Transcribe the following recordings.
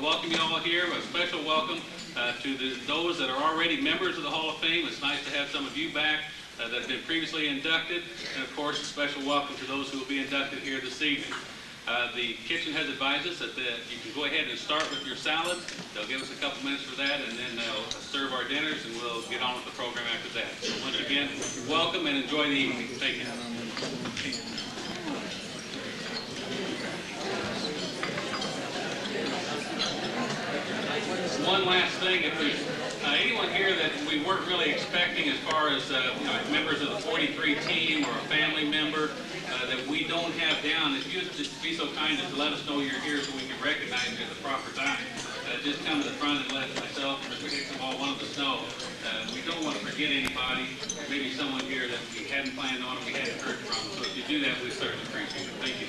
to welcome you all here. A special welcome to those that are already members of the Hall of Fame. It's nice to have some of you back that have been previously inducted. And of course, a special welcome to those who will be inducted here this evening. The kitchen has advised us that you can go ahead and start with your salads. They'll give us a couple minutes for that, and then they'll serve our dinners, and we'll get on with the program after that. So once again, welcome and enjoy the evening. Thank you. One last thing, if there's anyone here that we weren't really expecting as far as members of the 43 team or a family member that we don't have down, if you'd just be so kind as to let us know you're here so we can recognize you at the proper time. Just come to the front and let myself and Mr. Hickson all one of us know. We don't want to forget anybody, maybe someone here that we hadn't planned on and we hadn't heard from. So if you do that, we certainly appreciate it. Thank you.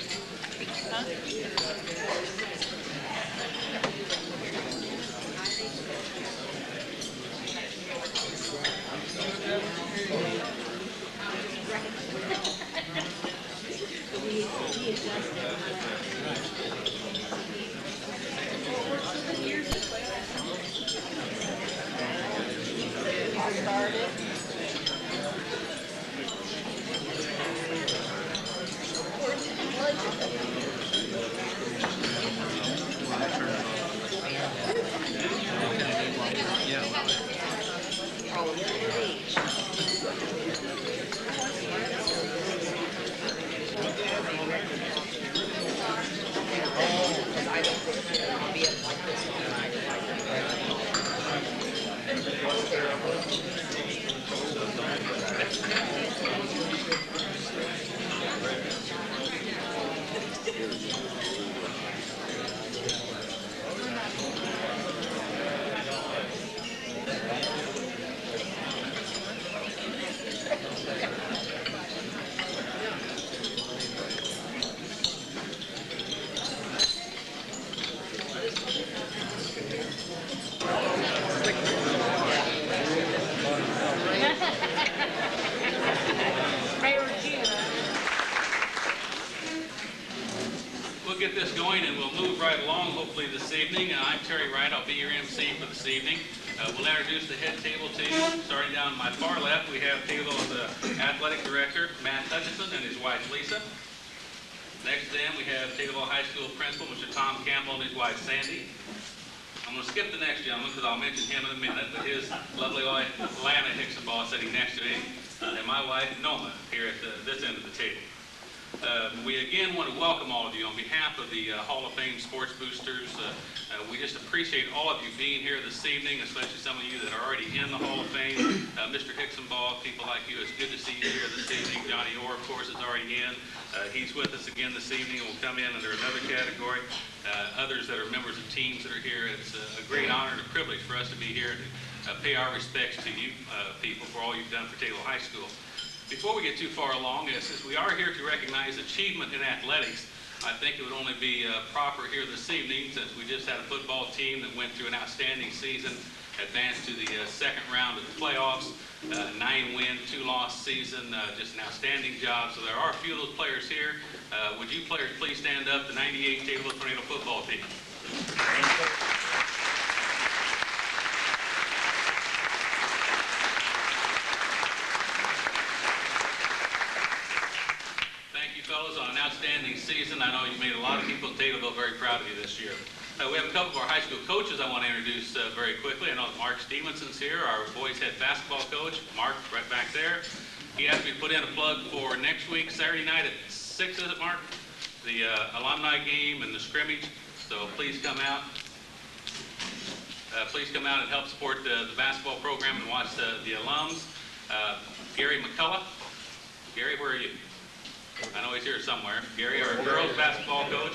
We'll introduce the head table to you. Starting down on my far left, we have Taylorville's athletic director, Matt Hutchison, and his wife, Lisa. Next to them, we have Taylorville High School principal, Mr. Tom Campbell, and his wife, Sandy. I'm going to skip the next gentleman because I'll mention him in a minute, but his lovely wife, Lana Hickson, sitting next to him, and my wife, Noma, here at this end of the table. We again want to welcome all of you on behalf of the Hall of Fame Sports Boosters. We just appreciate all of you being here this evening, especially some of you that are already in the Hall of Fame. Mr. Hickson, people like you, it's good to see you here this evening. Johnny Orr, of course, is already in. He's with us again this evening and will come in under another category. Others that are members of teams that are here, it's a great honor and a privilege for us to be here to pay our respects to you people for all you've done for Taylorville High School. Before we get too far along, since we are here to recognize achievement in athletics, I think it would only be proper here this evening, since we just had a football team that went through an outstanding season, advanced to the second round of the playoffs, 9-win, 2-loss season, just an outstanding job. So there are a few of those players here. Would you players please stand up, the 98 Taylorville Tornado football team. Fellows, on an outstanding season. I know you made a lot of people in Taylorville very proud of you this year. We have a couple of our high school coaches I want to introduce very quickly. I know Mark Stevenson's here, our boys head basketball coach. Mark, right back there. He asked me to put in a plug for next week, Saturday night at 6, is it, Mark? The alumni game and the scrimmage. So please come out. Please come out and help support the basketball program and watch the alums. Gary McCullough. Gary, where are you? I know he's here somewhere. Gary, our girls basketball coach.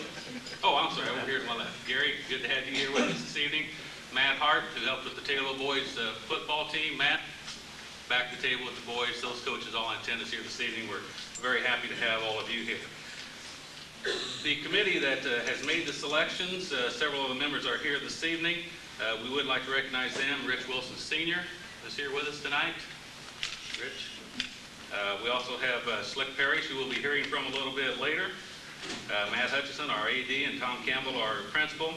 Oh, I'm sorry, over here to my left. Gary, good to have you here with us this evening. Matt Hart, who helped with the Taylorville boys football team. Matt, back to the table with the boys. Those coaches all in attendance here this evening. We're very happy to have all of you here. The committee that has made the selections, several of the members are here this evening. We would like to recognize them. Rich Wilson Sr. is here with us tonight. Rich. We also have Slick Parrish, who we'll be hearing from a little bit later. Matt Hutchison, our AD, and Tom Campbell, our principal.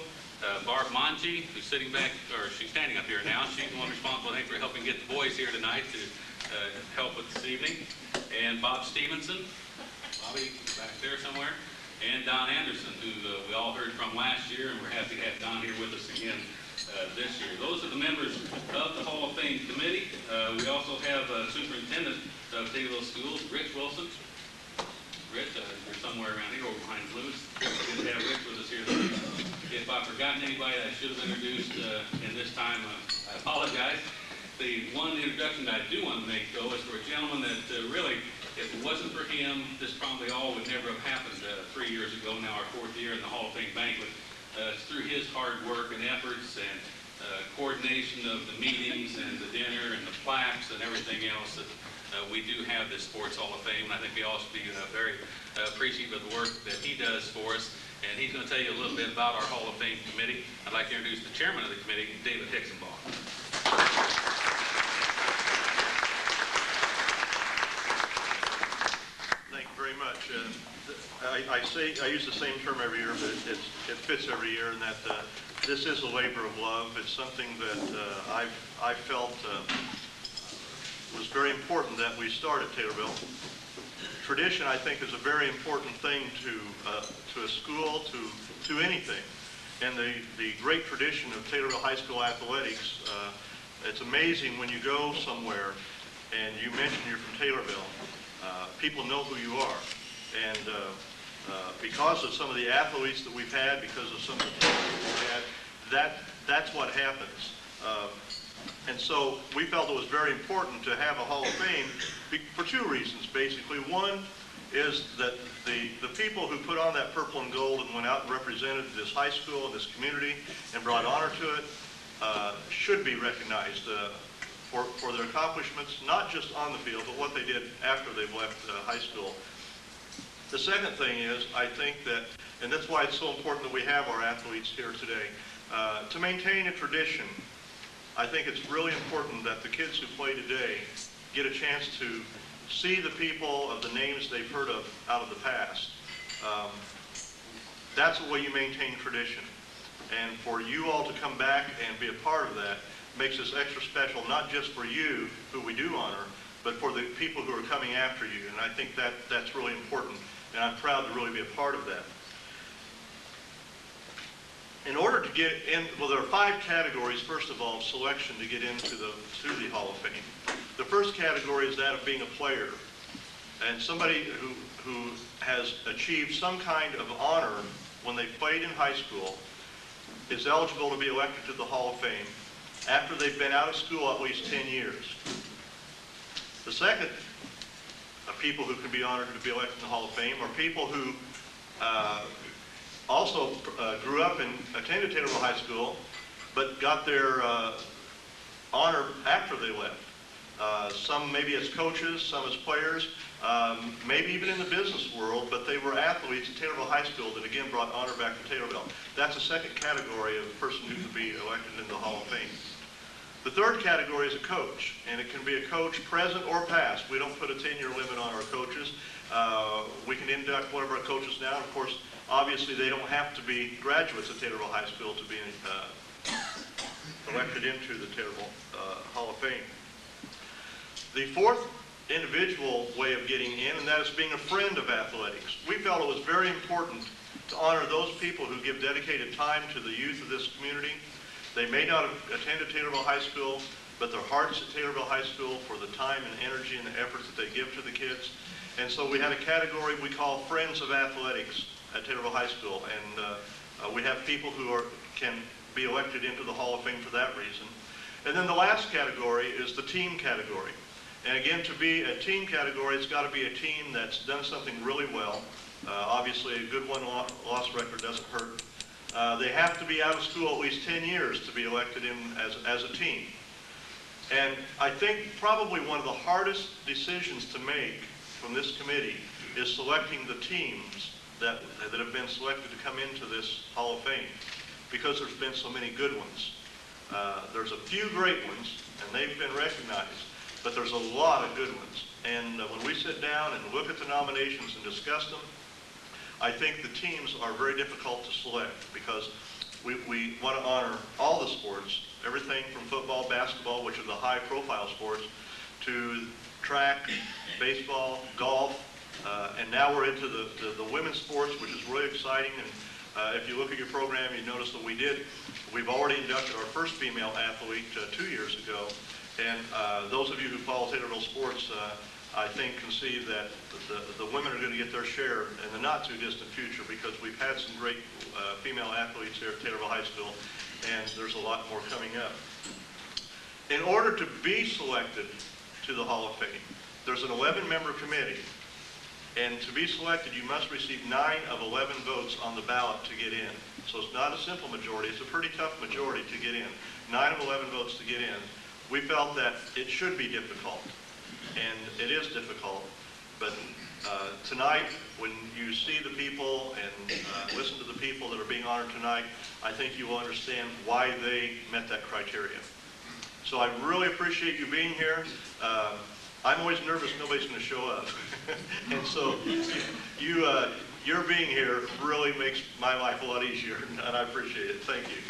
Barb Monge, who's sitting back, or she's standing up here now. She's the one responsible, I think, for helping get the boys here tonight to help with this evening. And Bob Stevenson, Bobby back there somewhere, and Don Anderson, who we all heard from last year, and we're happy to have Don here with us again this year. Those are the members of the Hall of Fame committee. We also have Superintendent of Taylorville Schools, Rich Wilson. Rich, you're somewhere around here over behind Blues. Good to have Rich with us here today. If I've forgotten anybody I should have introduced in this time, I apologize. The one introduction that I do want to make, though, is for a gentleman that really, if it wasn't for him, this probably all would never have happened 3 years ago, now our 4th year in the Hall of Fame banquet. It's through his hard work and efforts and coordination of the meetings and the dinner and the plaques and everything else that we do have this Sports Hall of Fame. And I think we all should be very appreciative of the work that he does for us. And he's going to tell you a little bit about our Hall of Fame committee. I'd like to introduce the chairman of the committee, David Hixenbaugh. Thank you very much. I use the same term every year, but it fits every year in that this is a labor of love. It's something that I felt was very important that we start at Taylorville. Tradition, I think, is a very important thing to a school, to anything. And the great tradition of Taylorville High School athletics, it's amazing when you go somewhere and you mention you're from Taylorville, people know who you are. And because of some of the athletes that we've had, because of some of the teams we've had, that's what happens. And so we felt it was very important to have a Hall of Fame for 2 reasons, basically. One is that the people who put on that purple and gold and went out and represented this high school and this community and brought honor to it should be recognized for their accomplishments, not just on the field, but what they did after they've left high school. The second thing is, I think that, and that's why it's so important that we have our athletes here today, to maintain a tradition. I think it's really important that the kids who play today get a chance to see the people of the names they've heard of out of the past. That's the way you maintain tradition. And for you all to come back and be a part of that makes this extra special, not just for you, who we do honor, but for the people who are coming after you. And I think that's really important, and I'm proud to really be a part of that. In order to get in, well, there are 5 categories, first of all, of selection to get into the Hall of Fame. The first category is that of being a player. And somebody who has achieved some kind of honor when they played in high school is eligible to be elected to the Hall of Fame after they've been out of school at least 10 years. The second of people who can be honored to be elected to the Hall of Fame are people who also grew up and attended Taylorville High School, but got their honor after they left. Some maybe as coaches, some as players, maybe even in the business world, but they were athletes at Taylorville High School that again brought honor back to Taylorville. That's the second category of a person who can be elected into the Hall of Fame. The third category is a coach, and it can be a coach present or past. We don't put a 10-year limit on our coaches. We can induct one of our coaches now. Of course, obviously they don't have to be graduates of Taylorville High School to be elected into the Taylorville Hall of Fame. The fourth individual way of getting in, and that is being a friend of athletics. We felt it was very important to honor those people who give dedicated time to the youth of this community. They may not have attended Taylorville High School, but their hearts at Taylorville High School for the time and energy and the efforts that they give to the kids. And so we had a category we call Friends of Athletics at Taylorville High School, and we have people who can be elected into the Hall of Fame for that reason. And then the last category is the team category. And again, to be a team category, it's got to be a team that's done something really well. Obviously, a good win-loss record doesn't hurt. They have to be out of school at least 10 years to be elected in as a team. And I think probably one of the hardest decisions to make from this committee is selecting the teams that have been selected to come into this Hall of Fame, because there's been so many good ones. There's a few great ones, and they've been recognized, but there's a lot of good ones. And when we sit down and look at the nominations and discuss them, I think the teams are very difficult to select, because we want to honor all the sports, everything from football, basketball, which are the high-profile sports, to track, baseball, golf, and now we're into the women's sports, which is really exciting. And if you look at your program, you notice that we've already inducted our first female athlete 2 years ago. And those of you who follow Taylorville sports, I think can see that the women are going to get their share in the not too distant future, because we've had some great female athletes here at Taylorville High School, and there's a lot more coming up. In order to be selected to the Hall of Fame, there's an 11-member committee, and to be selected you must receive 9 of 11 votes on the ballot to get in. So it's not a simple majority, it's a pretty tough majority to get in. 9 of 11 votes to get in. We felt that it should be difficult, and it is difficult, but tonight, when you see the people and listen to the people that are being honored tonight, I think you will understand why they met that criteria. So I really appreciate you being here. I'm always nervous nobody's going to show up. And so your being here really makes my life a lot easier, and I appreciate it. Thank you.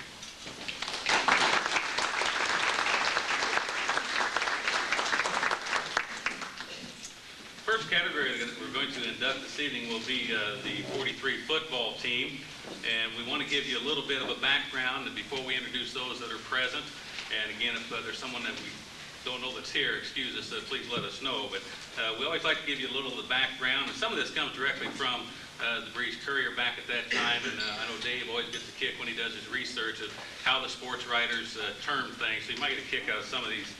First category that we're going to induct this evening will be the 43 football team, and we want to give you a little bit of a background before we introduce those that are present. And again, if there's someone that we don't know that's here, excuse us, please let us know. But we always like to give you a little of the background, and some of this comes directly from the Breeze Courier back at that time, and I know Dave always gets a kick when he does his research of how the sports writers term things, so you might get a kick out of some of these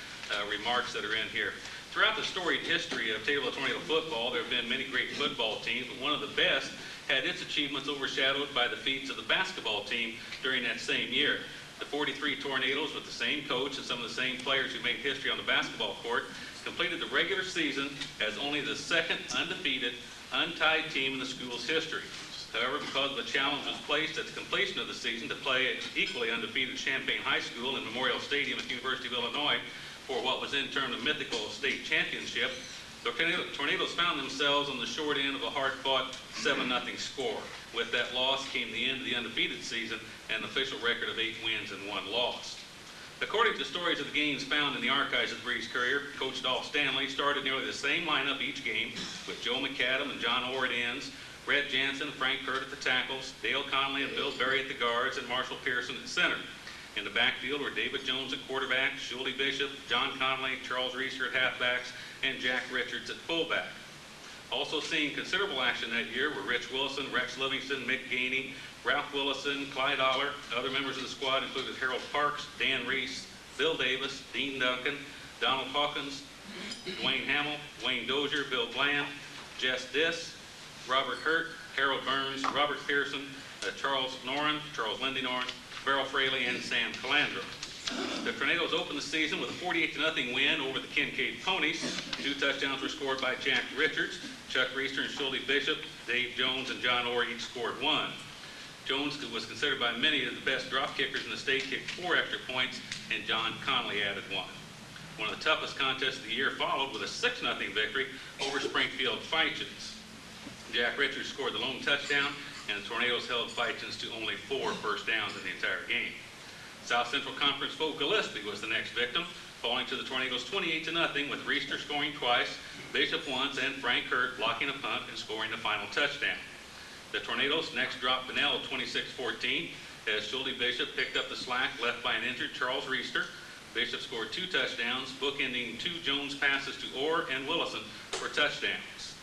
remarks that are in here. Throughout the storied history of Taylorville Tornado football, there have been many great football teams, but one of the best had its achievements overshadowed by the feats of the basketball team during that same year. The 43 Tornadoes, with the same coach and some of the same players who made history on the basketball court, completed the regular season as only the second undefeated, untied team in the school's history. However, because of the challenge was placed at the completion of the season to play at equally undefeated Champaign High School in Memorial Stadium at the University of Illinois for what was then termed the mythical state championship, the Tornadoes found themselves on the short end of a hard-fought 7-0 score. With that loss came the end of the undefeated season and an official record of 8 wins and 1 loss. According to stories of the games found in the archives of the Breeze Courier, Coach Dolph Stanley started nearly the same lineup each game, with Joe McAdam and John Orr at ends, Red Jansen and Frank Hurt at the tackles, Dale Conley and Bill Berry at the guards, and Marshall Pearson at center. In the backfield were David Jones at quarterback, Shuley Bishop, John Conley, Charles Reister at halfbacks, and Jack Richards at fullback. Also seeing considerable action that year were Rich Wilson, Rex Livingston, Mick Gainey, Ralph Willison, Clyde Aller. Other members of the squad included Harold Parks, Dan Reese, Bill Davis, Dean Duncan, Donald Hawkins, Dwayne Hamill, Wayne Dozier, Bill Bland, Jess Diss, Robert Hurt, Harold Burns, Robert Pearson, Charles Noren, Charles Lindy Noren, Beryl Fraley, and Sam Calandro. The Tornadoes opened the season with a 48-0 win over the Kincaid Ponies. 2 touchdowns were scored by Jack Richards. Chuck Reister and Shuley Bishop, Dave Jones, and John Orr each scored 1. Jones was considered by many as the best drop kickers in the state, kicked 4 extra points, and John Conley added 1. One of the toughest contests of the year followed with a 6-0 victory over Springfield Fighchins. Jack Richards scored the lone touchdown, and the Tornadoes held Fighchins to only 4 first downs in the entire game. South Central Conference foe Gillespie was the next victim, falling to the Tornadoes 28-0 with Reister scoring twice, Bishop once, and Frank Hurt blocking a punt and scoring the final touchdown. The Tornadoes next dropped Bunnell 26-14 as Shuley Bishop picked up the slack left by an injured Charles Reister. Bishop scored 2 touchdowns, bookending 2 Jones passes to Orr and Willison for touchdowns.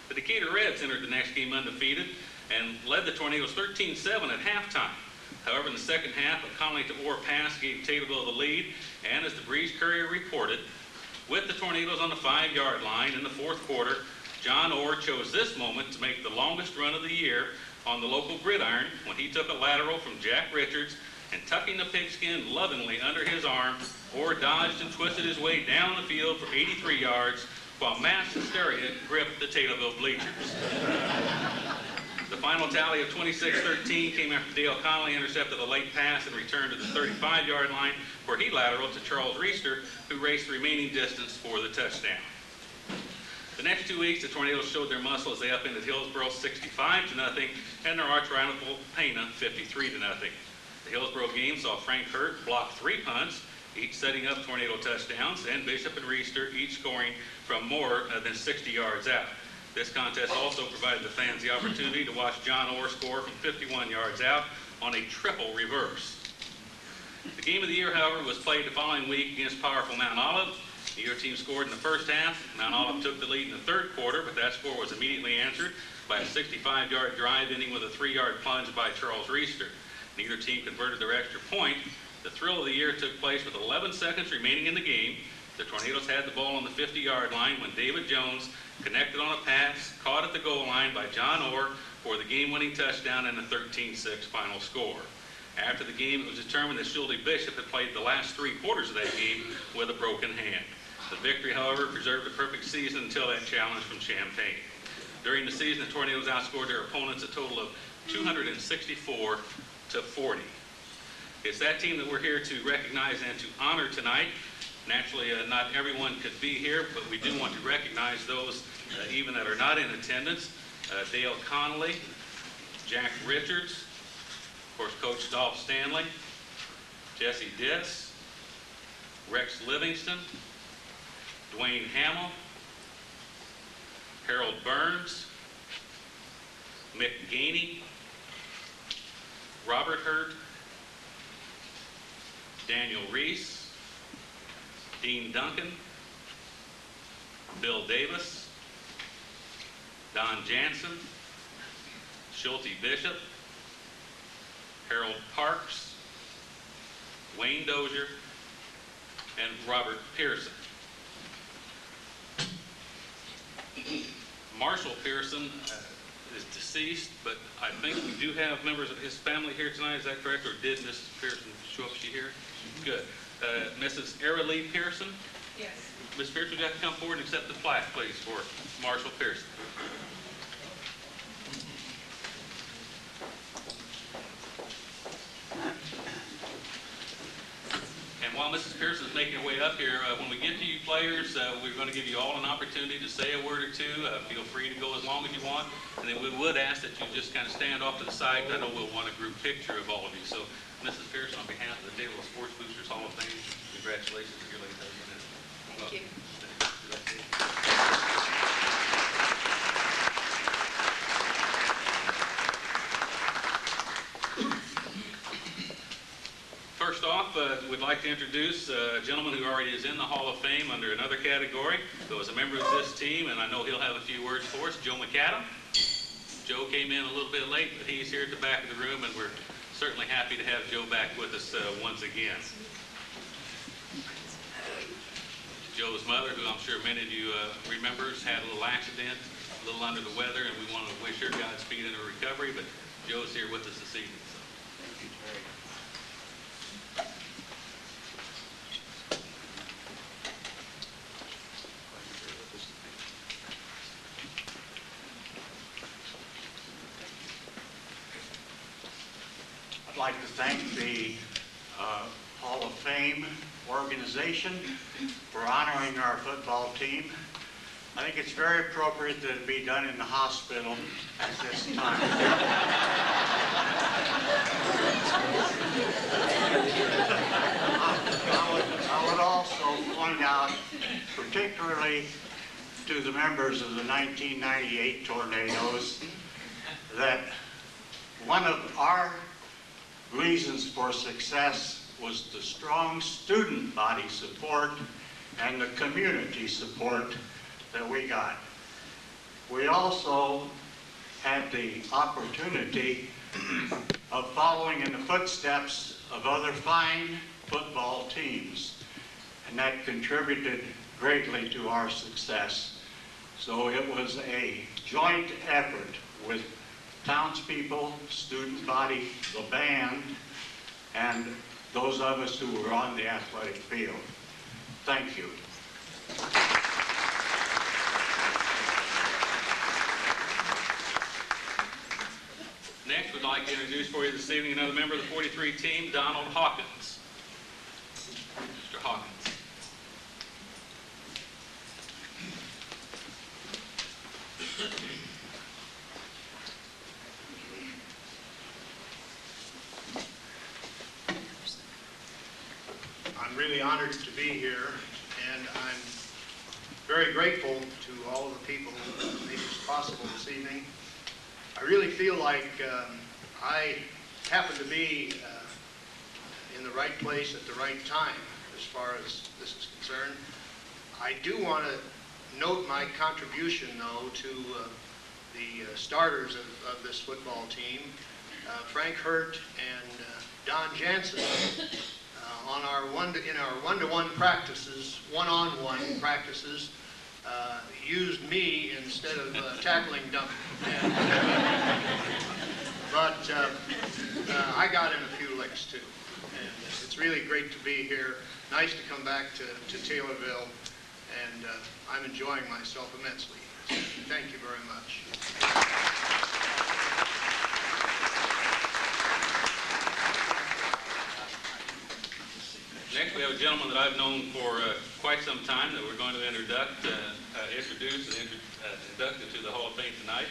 The Decatur Reds entered the next game undefeated and led the Tornadoes 13-7 at halftime. However, in the second half, a Conley to Orr pass gave Taylorville the lead, and as the Breeze Courier reported, with the Tornadoes on the 5-yard line in the 4th quarter, John Orr chose this moment to make the longest run of the year on the local gridiron when he took a lateral from Jack Richards, and tucking the pigskin lovingly under his arm, Orr dodged and twisted his way down the field for 83 yards while mass hysteria gripped the Taylorville bleachers. The final tally of 26-13 came after Dale Conley intercepted a late pass and returned to the 35-yard line, where he lateraled to Charles Reister, who raced the remaining distance for the touchdown. The next 2 weeks, the Tornadoes showed their muscle as they upended Hillsboro 65-0 and their arch rival Pana 53-0. The Hillsborough game saw Frank Hurt block 3 punts, each setting up tornado touchdowns, and Bishop and Reister each scoring from more than 60 yards out. This contest also provided the fans the opportunity to watch John Orr score from 51 yards out on a triple reverse. The game of the year, however, was played the following week against powerful Mount Olive. Neither team scored in the first half. Mount Olive took the lead in the third quarter, but that score was immediately answered by a 65-yard drive ending with a 3-yard plunge by Charles Reister. Neither team converted their extra point. The thrill of the year took place with 11 seconds remaining in the game. The Tornadoes had the ball on the 50-yard line when David Jones connected on a pass, caught at the goal line by John Orr for the game-winning touchdown and a 13-6 final score. After the game, it was determined that Schulte Bishop had played the last 3 quarters of that game with a broken hand. The victory, however, preserved a perfect season until that challenge from Champaign. During the season, the Tornadoes outscored their opponents a total of 264 to 40. It's that team that we're here to recognize and to honor tonight. Naturally, not everyone could be here, but we do want to recognize those even that are not in attendance. Dale Connolly, Jack Richards, of course, Coach Dolph Stanley, Jesse Ditz, Rex Livingston, Dwayne Hamill, Harold Burns, Mick Gainey, Robert Hurt, Daniel Reese, Dean Duncan, Bill Davis, Don Jansen, Schulte Bishop, Harold Parks, Wayne Dozier, and Robert Pearson. Marshall Pearson is deceased, but I think we do have members of his family here tonight. Is that correct? Or did Mrs. Pearson show up? Is she here? Good. Mrs. Era Lee Pearson? Yes. Ms. Pearson, would you have to come forward and accept the plaque, please, for Marshall Pearson? And while Mrs. Pearson is making her way up here, when we get to you players, we're going to give you all an opportunity to say a word or two. Feel free to go as long as you want. And then we would ask that you just kind of stand off to the side. I know we'll want a group picture of all of you. So, Mrs. Pearson, on behalf of the Taylorville Sports Boosters Hall of Fame, congratulations to your late husband. Thank you. First off, we'd like to introduce a gentleman who already is in the Hall of Fame under another category, who was a member of this team, and I know he'll have a few words for us, Joe McAdam. Joe came in a little bit late, but he's here at the back of the room, and we're certainly happy to have Joe back with us once again. Joe's mother, who I'm sure many of you remembers, had a little accident, a little under the weather, and we want to wish her Godspeed in her recovery, but Joe's here with us this evening. So. I'd like to thank the Hall of Fame organization for honoring our football team. I think it's very appropriate that it be done in the hospital at this time. I would also point out, particularly to the members of the 1998 Tornadoes, that one of our reasons for success was the strong student body support and the community support that we got. We also had the opportunity of following in the footsteps of other fine football teams, and that contributed greatly to our success. So it was a joint effort with townspeople, student body, the band, and those of us who were on the athletic field. Thank you. Next, we'd like to introduce for you this evening another member of the 43 team, Donald Hawkins. Mr. Hawkins. really honored to be here, and I'm very grateful to all of the people who made this possible this evening. I really feel like I happen to be in the right place at the right time as far as this is concerned. I do want to note my contribution, though, to the starters of this football team, Frank Hurt and Don Jansen, in our one-to-one practices, one-on-one practices, used me instead of tackling Duncan. But I got in a few licks too. And it's really great to be here. Nice to come back to Taylorville, and I'm enjoying myself immensely. So thank you very much. Next, we have a gentleman that I've known for quite some time that we're going to introduce and induct into the Hall of Fame tonight.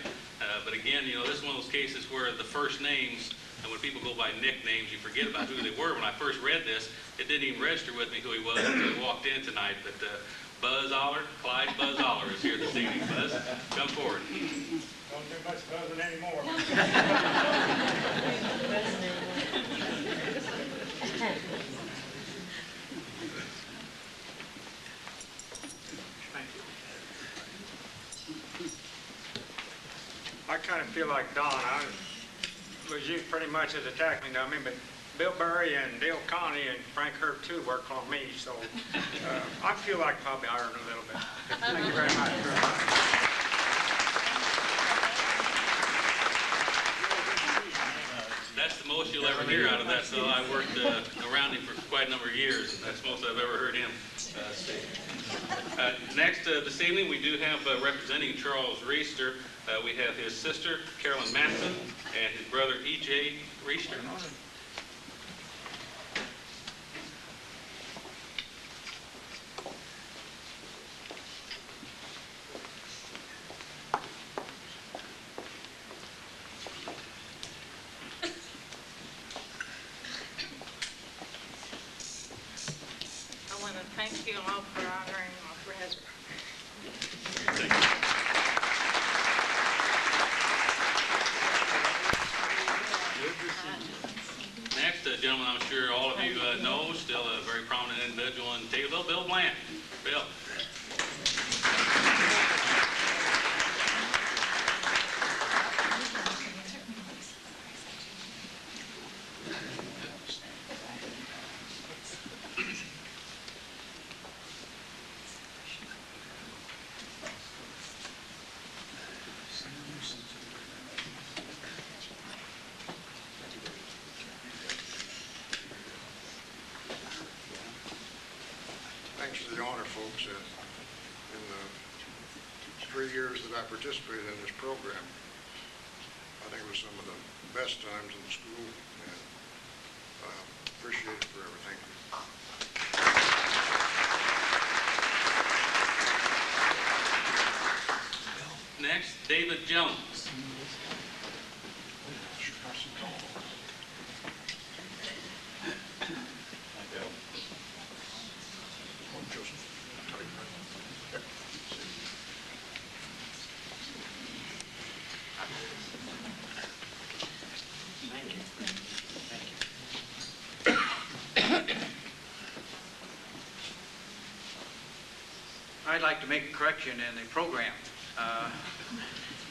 But again, you know, this is one of those cases where the first names, and when people go by nicknames, you forget about who they were. When I first read this, it didn't even register with me who he was until he walked in tonight. But Buzz Aller, Clyde Buzz Aller is here this evening. Buzz, come forward. Don't do much buzzing anymore. I kind of feel like Don. I was used pretty much as a tackling dummy, but Bill Burry and Dale Connie and Frank Hurt too worked on me, so I feel like probably I earned a little bit. Thank you very much. That's the most you'll ever hear out of that fellow. I worked around him for quite a number of years, and that's the most I've ever heard him say. Next, this evening, we do have representing Charles Reister. We have his sister, Carolyn Matson, and his brother, E.J. Reister. I want to thank you all for honoring my brother. Thank you. Next, a gentleman I'm sure all of you know, still a very prominent individual in Taylorville, Bill Bland. Bill. Thanks for the honor, folks. In the 3 years that I participated in this program, I think it was some of the best times in the school, and I appreciate it forever. Thank you. Next, David Jones. I'd like to make a correction in the program.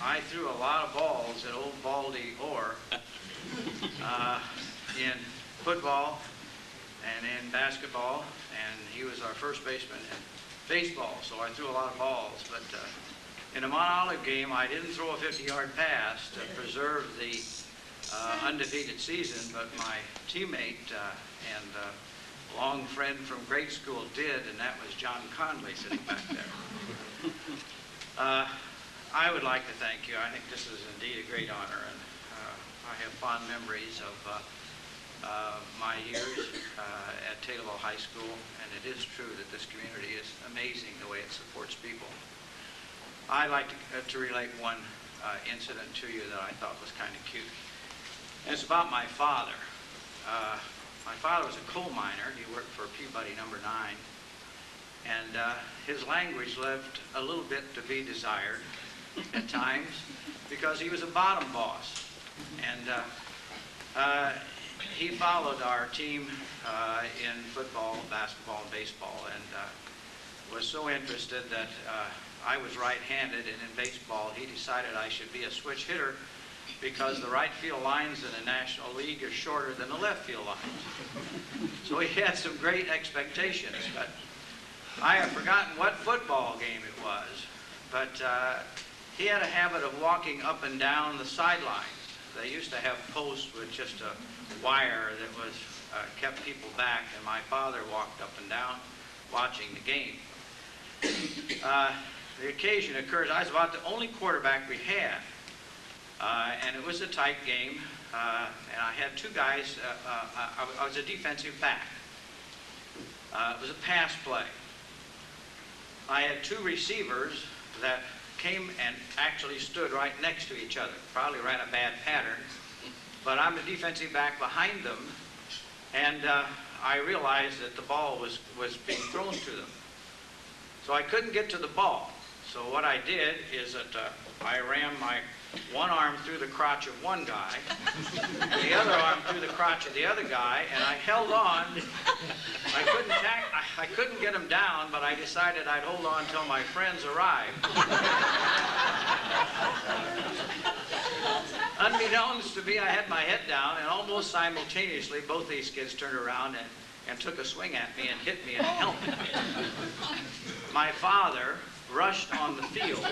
I threw a lot of balls at old Baldy Orr in football and in basketball, and he was our first baseman in baseball, so I threw a lot of balls. But in a Mount Olive game, I didn't throw a 50-yard pass to preserve the undefeated season, but my teammate and long friend from grade school did, and that was John Conley sitting back there. I would like to thank you. I think this is indeed a great honor, and I have fond memories of my years at Taylorville High School, and it is true that this community is amazing the way it supports people. I'd like to relate one incident to you that I thought was kind of cute. And it's about my father. My father was a coal miner. He worked for Peabody number 9. And his language left a little bit to be desired at times because he was a bottom boss. And he followed our team in football, basketball, and baseball, and was so interested that I was right-handed, and in baseball he decided I should be a switch hitter because the right field lines in the National League are shorter than the left field lines. So he had some great expectations, but I have forgotten what football game it was, but he had a habit of walking up and down the sidelines. They used to have posts with just a wire that was kept people back, and my father walked up and down watching the game. The occasion occurs, I was about the only quarterback we had, and it was a tight game, and I had two guys, I was a defensive back. It was a pass play. I had two receivers that came and actually stood right next to each other, probably ran a bad pattern, but I'm a defensive back behind them, and I realized that the ball was being thrown to them. So I couldn't get to the ball. So what I did is that I ran my one arm through the crotch of one guy, and the other arm through the crotch of the other guy, and I held on. I couldn't get him down, but I decided I'd hold on until my friends arrived. Unbeknownst to me, I had my head down, and almost simultaneously, both these kids turned around and took a swing at me and hit me in the helmet. My father rushed on the field.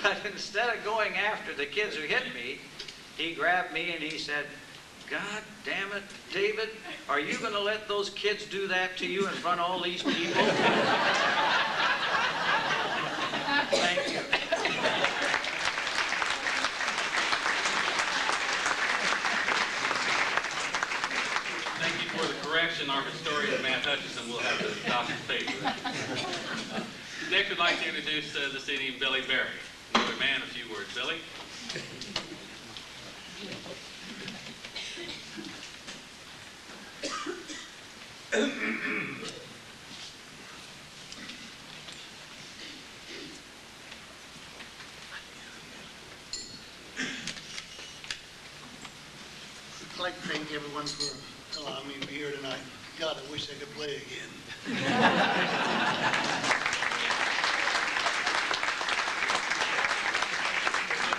But instead of going after the kids who hit me, he grabbed me and he said, "God damn it, David, are you going to let those kids do that to you in front of all these people?" Thank you. Thank you for the correction. Our historian, Matt Hutchison, will have to dock his page. Next, we'd like to introduce this evening Billy Berry. Another man, a few words. Billy? I'd like to thank everyone for allowing me to be here tonight. God, I wish I could play again. We'll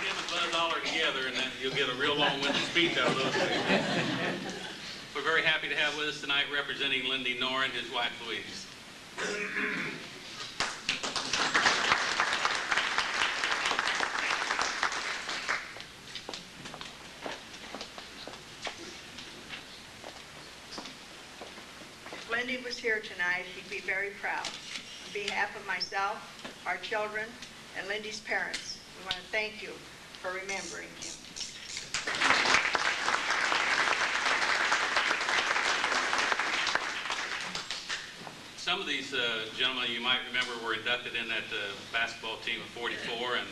get the Buzz Dollar together, and then you'll get a real long-winded speech out of those things. We're very happy to have with us tonight, representing Lindy Noren, his wife Louise. If Lindy was here tonight, he'd be very proud. On behalf of myself, our children, and Lindy's parents, we want to thank you for remembering him. Some of these gentlemen you might remember were inducted in that basketball team of 44, and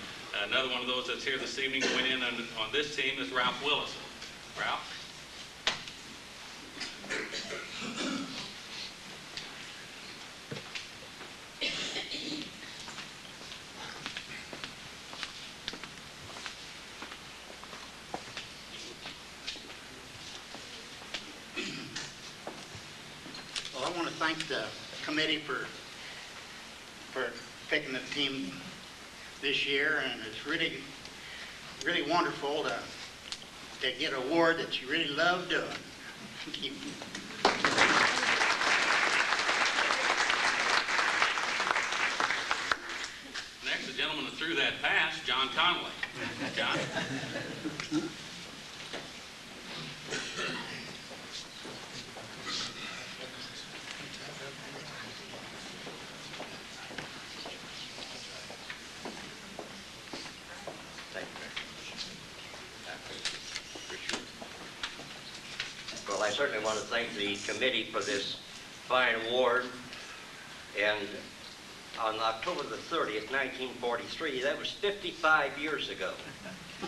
another one of those that's here this evening went in on this team is Ralph Willison. Ralph? Well, I want to thank the committee for picking the team this year, and it's really wonderful to get an award that you really love doing. Keep Next, the gentleman that threw that pass, John Connolly. John? Well, I certainly want to thank the committee for this fine award. And on October the 30th, 1943, that was 55 years ago.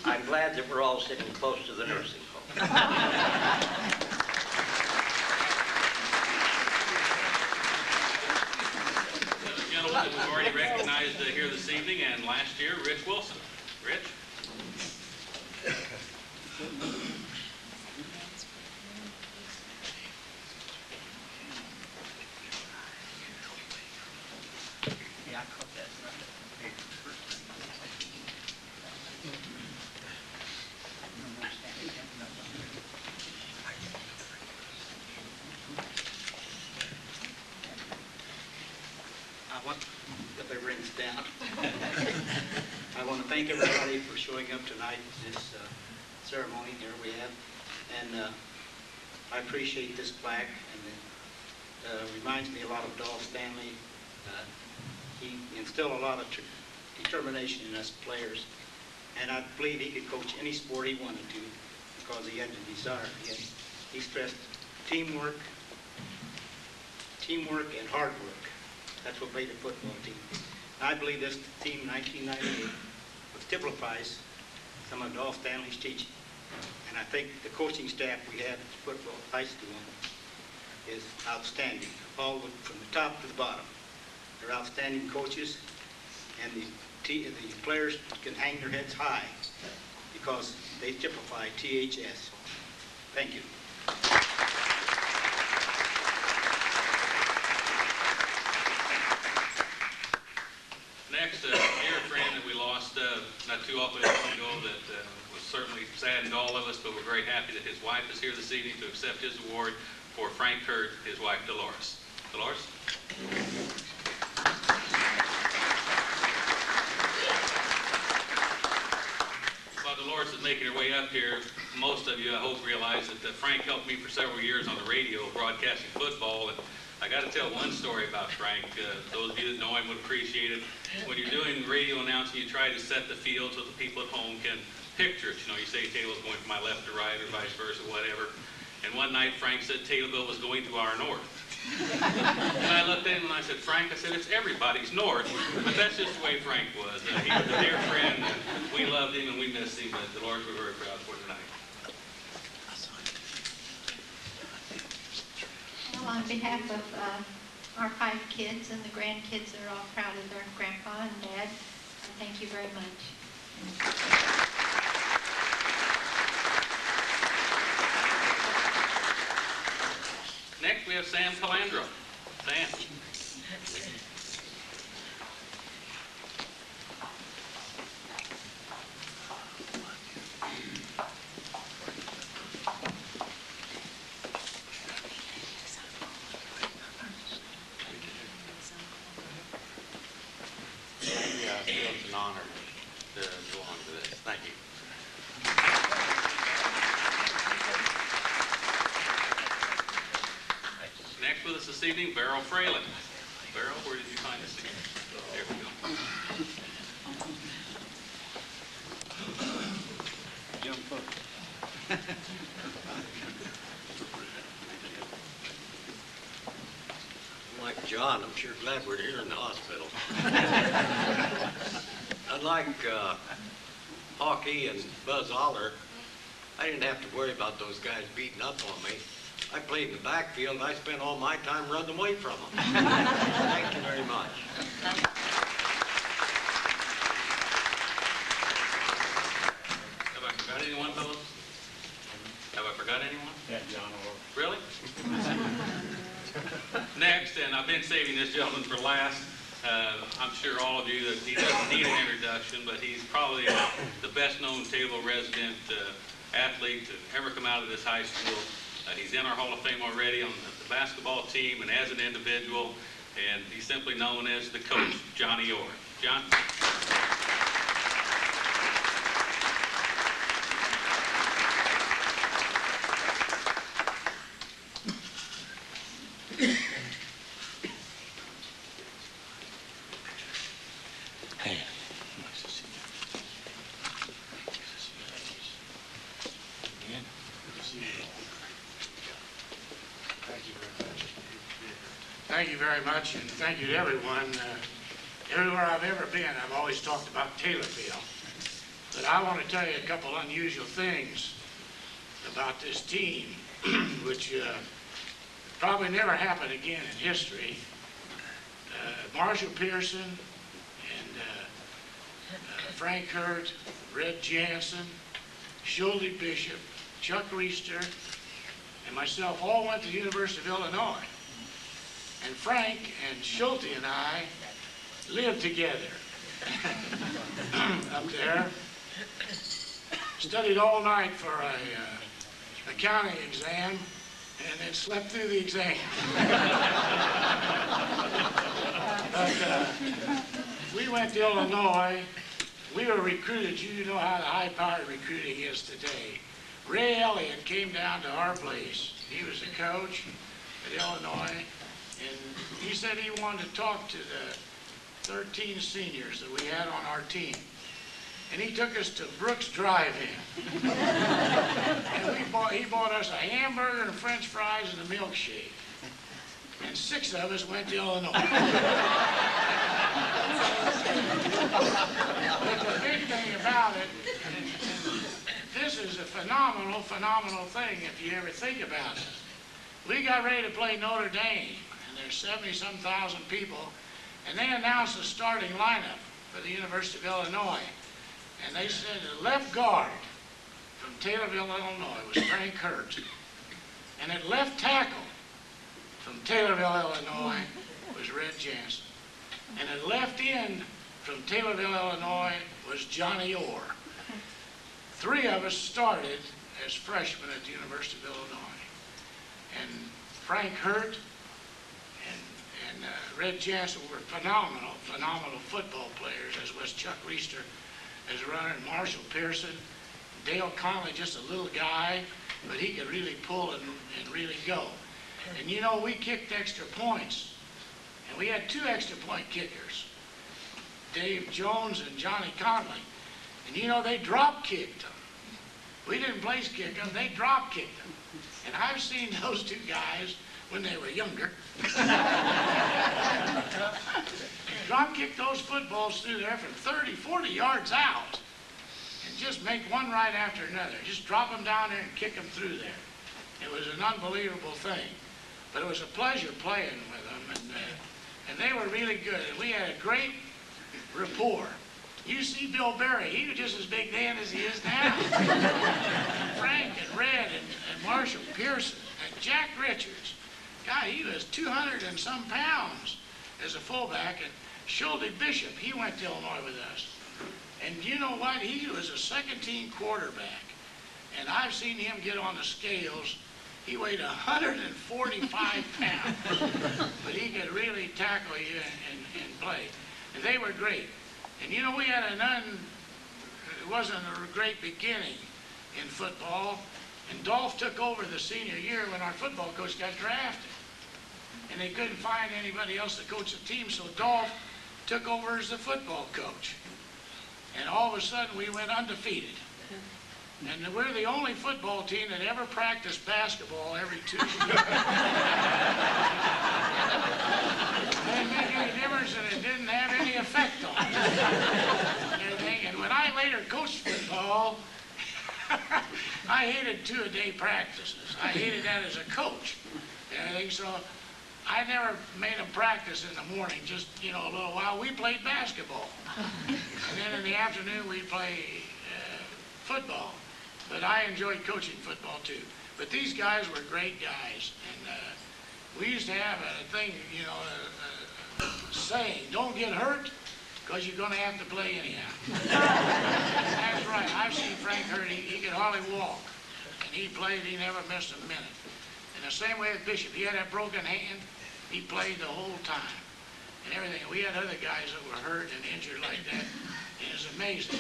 I'm glad that we're all sitting close to the nursing home. Gentlemen that we've already recognized here this evening and last year, Rich Wilson. Rich? I want, if they rings down. I want to thank everybody for showing up tonight at this ceremony here we have. And I appreciate this plaque, and it reminds me a lot of Dolph Stanley. He instilled a lot of determination in us players, and I believe he could coach any sport he wanted to because he had the desire. He stressed teamwork and hard work. That's what made a football team. And I believe this team, 1998, typifies some of Dolph Stanley's teaching. And I think the coaching staff we have at football high school is outstanding, all from the top to the bottom. They're outstanding coaches, and the players can hang their heads high because they typify THS. Thank you. Next, a dear friend that we lost not too often ago that was certainly saddened all of us, but we're very happy that his wife is here this evening to accept his award for Frank Hurt, his wife Dolores. Dolores? While Dolores is making her way up here, most of you, I hope, realize that Frank helped me for several years on the radio broadcasting football. And I got to tell one story about Frank. Those of you that know him would appreciate it. When you're doing radio announcing, you try to set the field so the people at home can picture it. You know, you say Taylorville's going from my left to right or vice versa, whatever. And one night Frank said Taylorville was going to our north. And I looked in and I said, Frank, I said, it's everybody's north. But that's just the way Frank was. He was a dear friend. And we loved him and we missed him. But Dolores, we're very proud for tonight. Well, on behalf of our 5 kids and the grandkids that are all proud of their grandpa and dad, thank you very much. Next, we have Sam Calandro. Sam. It's an honor to go on to this. Thank you. Next with us this evening, Beryl Fralin. Beryl, where did you find us again? There we go. Young folks. Like John, I'm sure glad we're here in the hospital. Unlike Hawkey and Buzz Aller, I didn't have to worry about those guys beating up on me. I played in the backfield, and I spent all my time running away from them. Thank you very much. Have I forgot anyone, fellows? Have I forgot anyone? Yeah, John Orr. Really? Next, and I've been saving this gentleman for last. I'm sure all of you that he doesn't need an introduction, but he's probably the best-known Taylorville resident athlete to ever come out of this high school. He's in our Hall of Fame already on the basketball team and as an individual, and he's simply known as the coach, Johnny Orr. John? Thank you very much, and thank you to everyone. Everywhere I've ever been, I've always talked about Taylorville. But I want to tell you a couple unusual things about this team, which probably never happened again in history. Marshall Pearson and Frank Hurt, Red Jansen, Schulte Bishop, Chuck Reister, and myself all went to the University of Illinois. And Frank and Schulte and I lived together up there. Studied all night for a accounting exam, and then slept through the exam. But we went to Illinois. We were recruited. You know how the high-powered recruiting is today. Ray Elliott came down to our place. He was the coach at Illinois, and he said he wanted to talk to the 13 seniors that we had on our team. And he took us to Brooks Drive-In. And he bought us a hamburger and french fries and a milkshake. And 6 of us went to Illinois. But the big thing about it, this is a phenomenal, phenomenal thing if you ever think about it. We got ready to play Notre Dame, and there's 70-some thousand people, and they announced the starting lineup for the University of Illinois. And they said the left guard from Taylorville, Illinois was Frank Hurt. And at left tackle from Taylorville, Illinois was Red Jansen. And at left end from Taylorville, Illinois was Johnny Orr. 3 of us started as freshmen at the University of Illinois. And Frank Hurt and Red Jansen were phenomenal, phenomenal football players, as was Chuck Reister as a runner, and Marshall Pearson. Dale Conley, just a little guy, but he could really pull and really go. And you know, we kicked extra points, and we had 2 extra point kickers, Dave Jones and Johnny Conley. And you know, they drop kicked them. We didn't place kick them, they drop kicked them. And I've seen those 2 guys when they were younger drop kick those footballs through there from 30, 40 yards out and just make one right after another. Just drop them down there and kick them through there. It was an unbelievable thing. But it was a pleasure playing with them, and they were really good. And we had a great rapport. You see Bill Berry, he was just as big then as he is now. And Frank and Red and Marshall Pearson and Jack Richards. God, he was 200 and some pounds as a fullback. And Schulte Bishop, he went to Illinois with us. And you know what? He was a second-team quarterback. And I've seen him get on the scales. He weighed 145 pounds. But he could really tackle you and play. And they were great. And you know, we had it wasn't a great beginning in football. And Dolph took over the senior year when our football coach got drafted. And they couldn't find anybody else to coach the team, so Dolph took over as the football coach. And all of a sudden, we went undefeated. And we're the only football team that ever practiced basketball every Tuesday. It didn't make any difference, and it didn't have any effect on us. And when I later coached football, I hated 2-a-day practices. I hated that as a coach. And everything, so I never made them practice in the morning, just, you know, a little while. We played basketball. And then in the afternoon, we'd play football. But I enjoyed coaching football, too. But these guys were great guys. And we used to have a thing, you know, a saying, don't get hurt, because you're going to have to play anyhow. That's right. I've seen Frank hurt. He could hardly walk. And he played. He never missed a minute. And the same way with Bishop. He had that broken hand. He played the whole time. And everything. We had other guys that were hurt and injured like that. And it's amazing.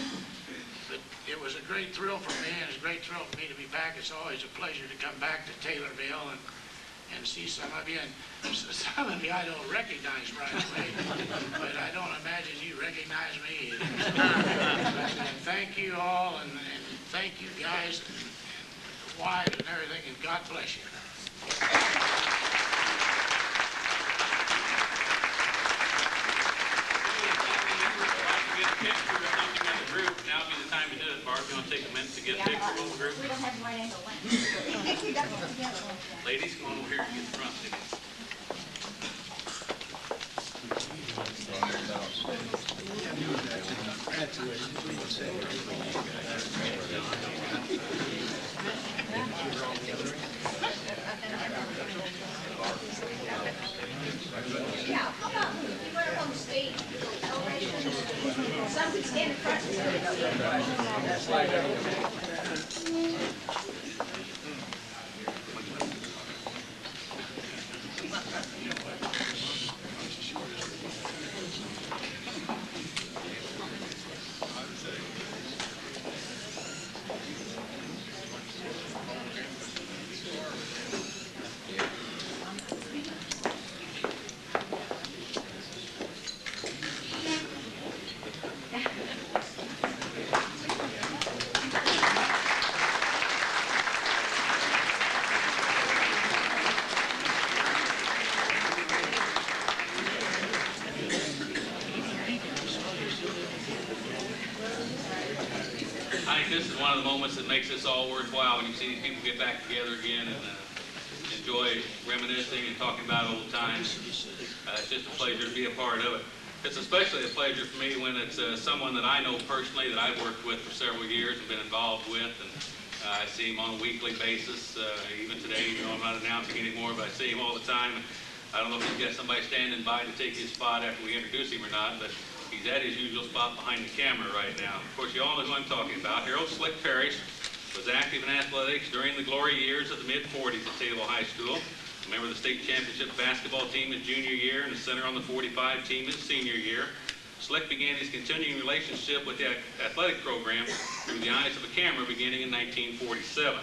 But it was a great thrill for me, and it's a great thrill for me to be back. It's always a pleasure to come back to Taylorville and see some of you. And some of you I don't recognize right away, but I don't imagine you recognize me either. And thank you all, and thank you guys, and the wives and everything, and God bless you. picture or something in the group, now would be the time to do it. Barb, you want to take a minute to get a picture of the group? We don't have right angle lens. Ladies, come on over here and get the front seat. Yeah, how about you put up on the stage? Some could stand in front I think this is one of the moments that makes this all worthwhile, when you see these people get back together again and enjoy reminiscing and talking about old times. It's just a pleasure to be a part of it. It's especially a pleasure for me when it's someone that I know personally, that I've worked with for several years and been involved with, and I see him on a weekly basis. Even today, you know, I'm not announcing anymore, but I see him all the time. I don't know if he's got somebody standing by to take his spot after we introduce him or not, but he's at his usual spot behind the camera right now. Of course, you all know who I'm talking about. Harold Slick Parrish was active in athletics during the glory years of the mid-40s at Taylorville High School. A member of the state championship basketball team his junior year and a center on the 45 team his senior year. Slick began his continuing relationship with the athletic program through the eyes of a camera beginning in 1947.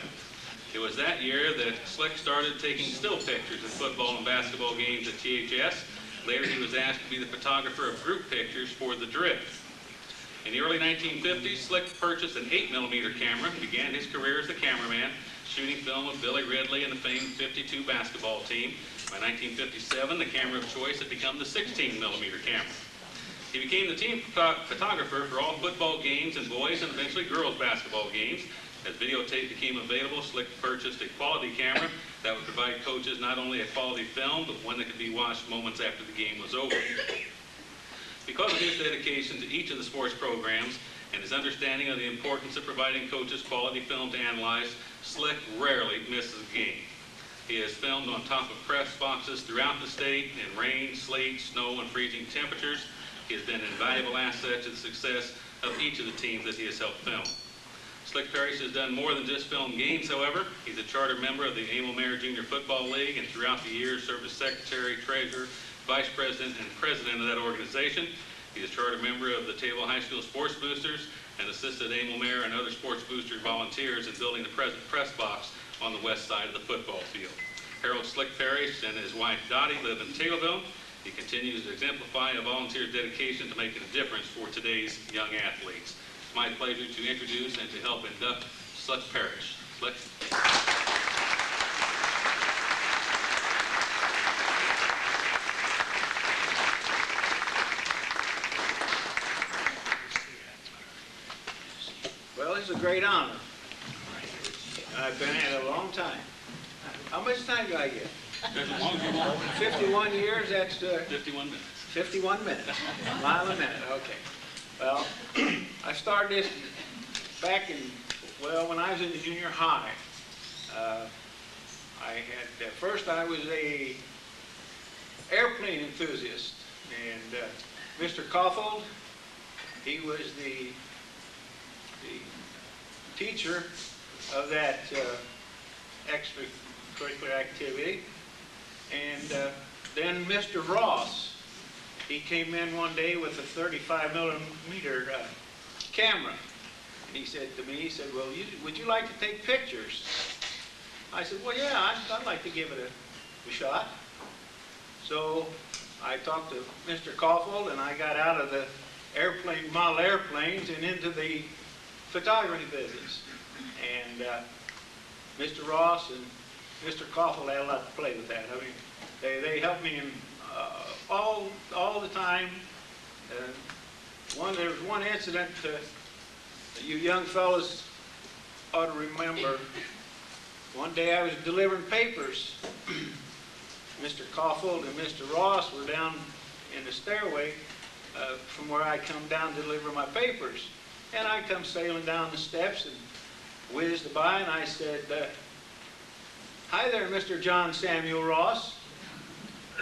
It was that year that Slick started taking still pictures of football and basketball games at THS. Later, he was asked to be the photographer of group pictures for the Drift. In the early 1950s, Slick purchased an 8mm camera and began his career as a cameraman, shooting film of Billy Ridley and the famed 52 basketball team. By 1957, the camera of choice had become the 16mm camera. He became the team photographer for all football games and boys and eventually girls basketball games. As videotape became available, Slick purchased a quality camera that would provide coaches not only a quality film, but one that could be watched moments after the game was over. Because of his dedication to each of the sports programs and his understanding of the importance of providing coaches quality film to analyze, Slick rarely misses a game. He has filmed on top of press boxes throughout the state in rain, sleet, snow, and freezing temperatures. He has been an invaluable asset to the success of each of the teams that he has helped film. Slick Parrish has done more than just film games, however. He's a charter member of the Emil Mayer Junior Football League, and throughout the years served as secretary, treasurer, vice president, and president of that organization. He's a charter member of the Taylorville High School Sports Boosters and assisted Emil Mayer and other sports booster volunteers in building the present press box on the west side of the football field. Harold Slick Parrish and his wife Dottie live in Taylorville. He continues to exemplify a volunteer's dedication to making a difference for today's young athletes. It's my pleasure to introduce and to help induct Slick Parrish. Slick. Well, it's a great honor. I've been at it a long time. How much time do I get? As long as you want. 51 years, that's 51 minutes. 51 minutes. A mile a minute, okay. Well, I started this back in, well, when I was in the junior high. First I was a airplane enthusiast, and Mr. Koffold, he was the teacher of that extracurricular activity. And then Mr. Ross, he came in one day with a 35mm camera. And he said to me, he said, well, would you like to take pictures? I said, well, yeah, I'd like to give it a shot. So I talked to Mr. Koffold, and I got out of the model airplanes and into the photography business. And Mr. Ross and Mr. Koffold had a lot to play with that. I mean, they helped me in, all the time. There was one incident that you young fellas ought to remember. One day I was delivering papers. Mr. Caulfield and Mr. Ross were down in the stairway from where I come down to deliver my papers. And I come sailing down the steps and whizzed by, and I said, "Hi there, Mr. John Samuel Ross."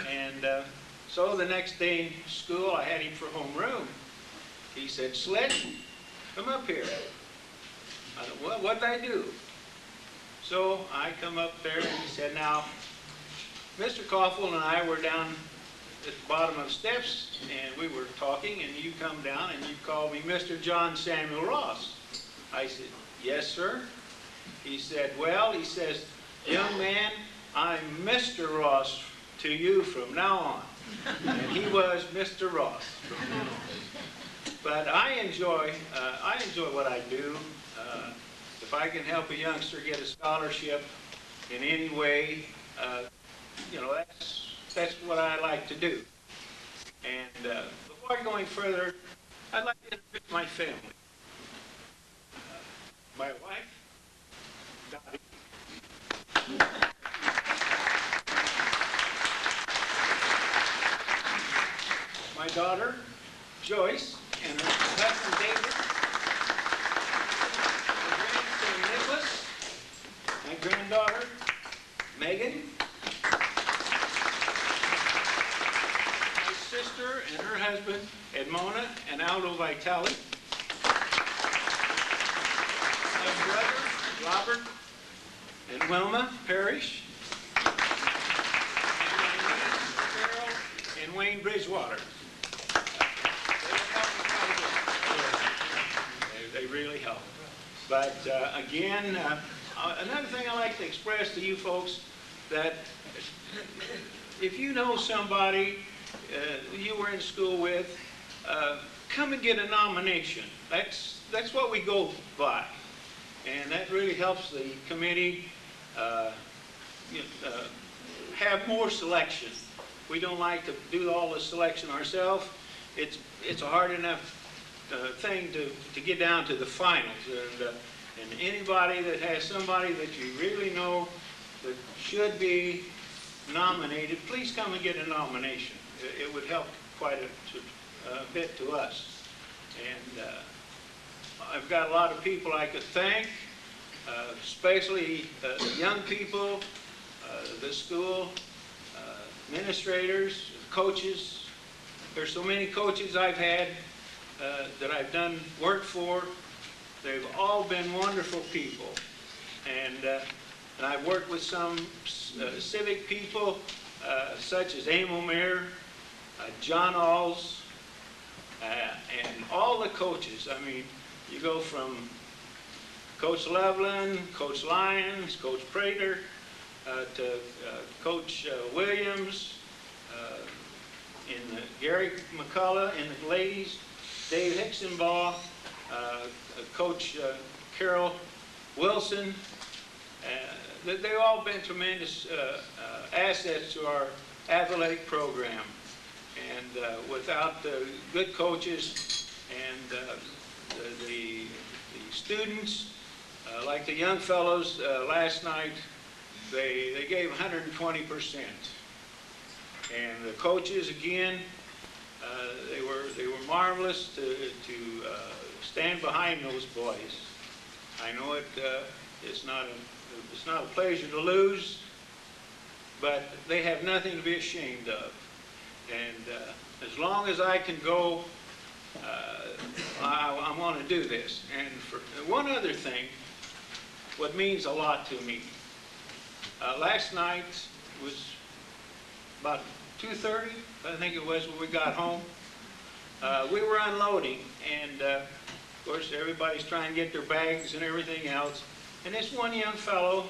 And so the next day in school, I had him for homeroom. He said, "Slit, come up here." I said, "Well, what'd I do?" So I come up there, and he said, "Now, Mr. Caulfield and I were down at the bottom of the steps, and we were talking, and you come down, and you called me Mr. John Samuel Ross." I said, "Yes, sir." He said, "Well," he says, "young man, I'm Mr. Ross to you from now on." And he was Mr. Ross from then on. But I enjoy what I do. If I can help a youngster get a scholarship in any way, that's what I like to do. And before going further, I'd like to introduce my family. My wife, Dottie. My daughter, Joyce, and her husband, David. My grandson, Nicholas. My granddaughter, Megan. My sister and her husband, Edmona and Aldo Vitale. My brother, Robert and Wilma Parrish. And my niece, Carol and Wayne Bridgewater. They really help. But again, another thing I like to express to you folks, that if you know somebody you were in school with, come and get a nomination. That's what we go by. And that really helps the committee have more selection. We don't like to do all the selection ourselves. It's a hard enough thing to get down to the finals. And anybody that has somebody that you really know that should be nominated, please come and get a nomination. It would help quite a bit to us. And I've got a lot of people I could thank, especially the young people, the school, administrators, coaches. There's so many coaches I've had that I've done work for. They've all been wonderful people. And I've worked with some civic people, such as Emil Mayer, John Alls, and all the coaches. I mean, you go from Coach Loveland, Coach Lyons, Coach Prater, to Coach Williams, in Gary McCullough in the ladies, Dave Hicksonbaugh, Coach Carol Wilson. They've all been tremendous assets to our athletic program. And without the good coaches and the students, like the young fellows last night, they gave 120%. And the coaches, again, they were marvelous to stand behind those boys. I know it's not a pleasure to lose, but they have nothing to be ashamed of. And as long as I can go, I want to do this. And for one other thing, what means a lot to me. Last night was about 2:30, I think it was, when we got home. We were unloading, and of course everybody's trying to get their bags and everything else. And this one young fellow,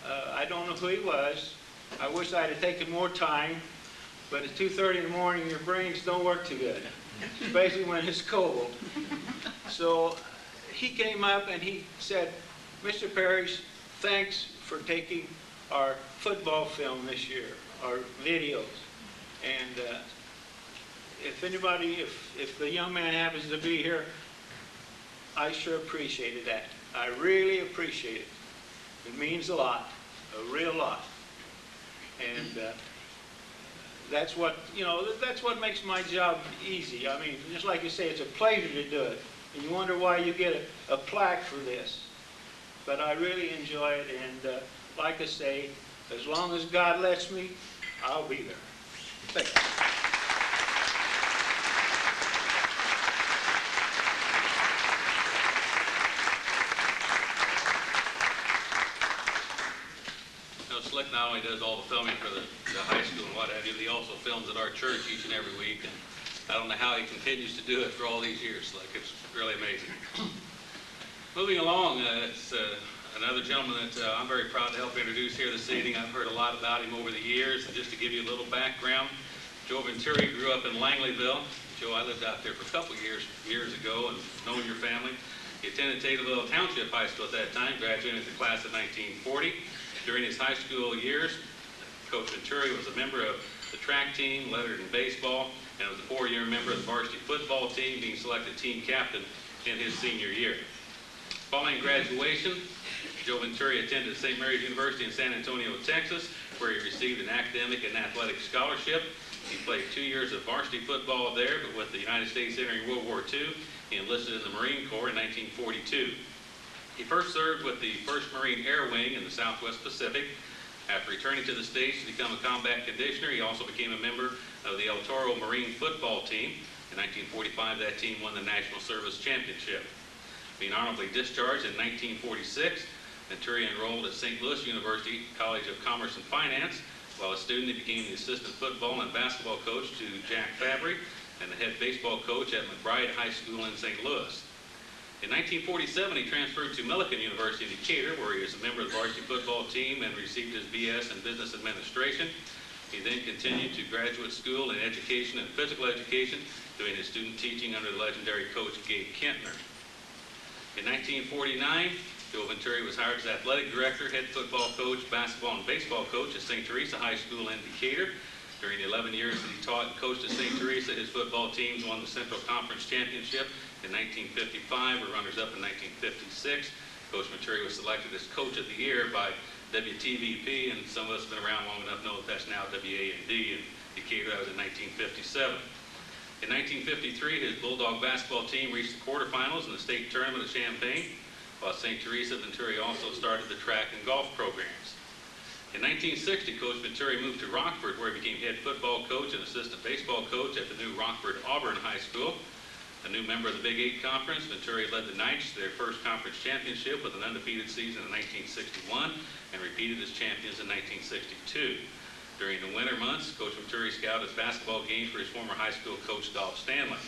I don't know who he was. I wish I'd have taken more time, but at 2:30 in the morning, your brains don't work too good, especially when it's cold. So he came up and he said, "Mr. Parrish, thanks for taking our football film this year, our videos." And if anybody, if the young man happens to be here, I sure appreciated that. I really appreciate it. It means a lot, a real lot. And that's what, you know, that's what makes my job easy. I mean, just like you say, it's a pleasure to do it. And you wonder why you get a plaque for this. But I really enjoy it, and like I say, as long as God lets me, I'll be there. Thank you. Slick not only does all the filming for the high school and what have you, but he also films at our church each and every week. And I don't know how he continues to do it for all these years. Slick, it's really amazing. Moving along, it's another gentleman that I'm very proud to help introduce here this evening. I've heard a lot about him over the years. And just to give you a little background, Joe Venturi grew up in Langleyville. Joe, I lived out there for a couple of years ago and known your family. He attended Taylorville Township High School at that time, graduated the class of 1940. During his high school years, Coach Venturi was a member of the track team, lettered in baseball, and was a 4-year member of the varsity football team, being selected team captain in his senior year. Following graduation, Joe Venturi attended St. Mary's University in San Antonio, Texas, where he received an academic and athletic scholarship. He played 2 years of varsity football there, but with the United States entering World War II, he enlisted in the Marine Corps in 1942. He first served with the 1st Marine Air Wing in the Southwest Pacific. After returning to the States to become a combat conditioner, he also became a member of the El Toro Marine football team. In 1945, that team won the National Service Championship. Being honorably discharged in 1946, Venturi enrolled at St. Louis University College of Commerce and Finance. While a student, he became the assistant football and basketball coach to Jack Fabry and the head baseball coach at McBride High School in St. Louis. In 1947, he transferred to Millikan University in Decatur, where he was a member of the varsity football team and received his BS in business administration. He then continued to graduate school in education and physical education, doing his student teaching under the legendary coach Gabe Kentner. In 1949, Joe Venturi was hired as athletic director, head football coach, basketball and baseball coach at St. Teresa High School in Decatur. During the 11 years that he taught and coached at St. Teresa, his football teams won the Central Conference Championship in 1955, were runners-up in 1956. Coach Venturi was selected as Coach of the Year by WTVP, and some of us have been around long enough to know that that's now WAND in Decatur. That was in 1957. In 1953, his Bulldog basketball team reached the quarterfinals in the state tournament at Champaign, while St. Teresa, Venturi also started the track and golf programs. In 1960, Coach Venturi moved to Rockford, where he became head football coach and assistant baseball coach at the new Rockford Auburn High School. A new member of the Big 8 Conference, Venturi led the Knights to their first conference championship with an undefeated season in 1961 and repeated as champions in 1962. During the winter months, Coach Venturi scouted basketball games for his former high school coach, Dolph Stanley.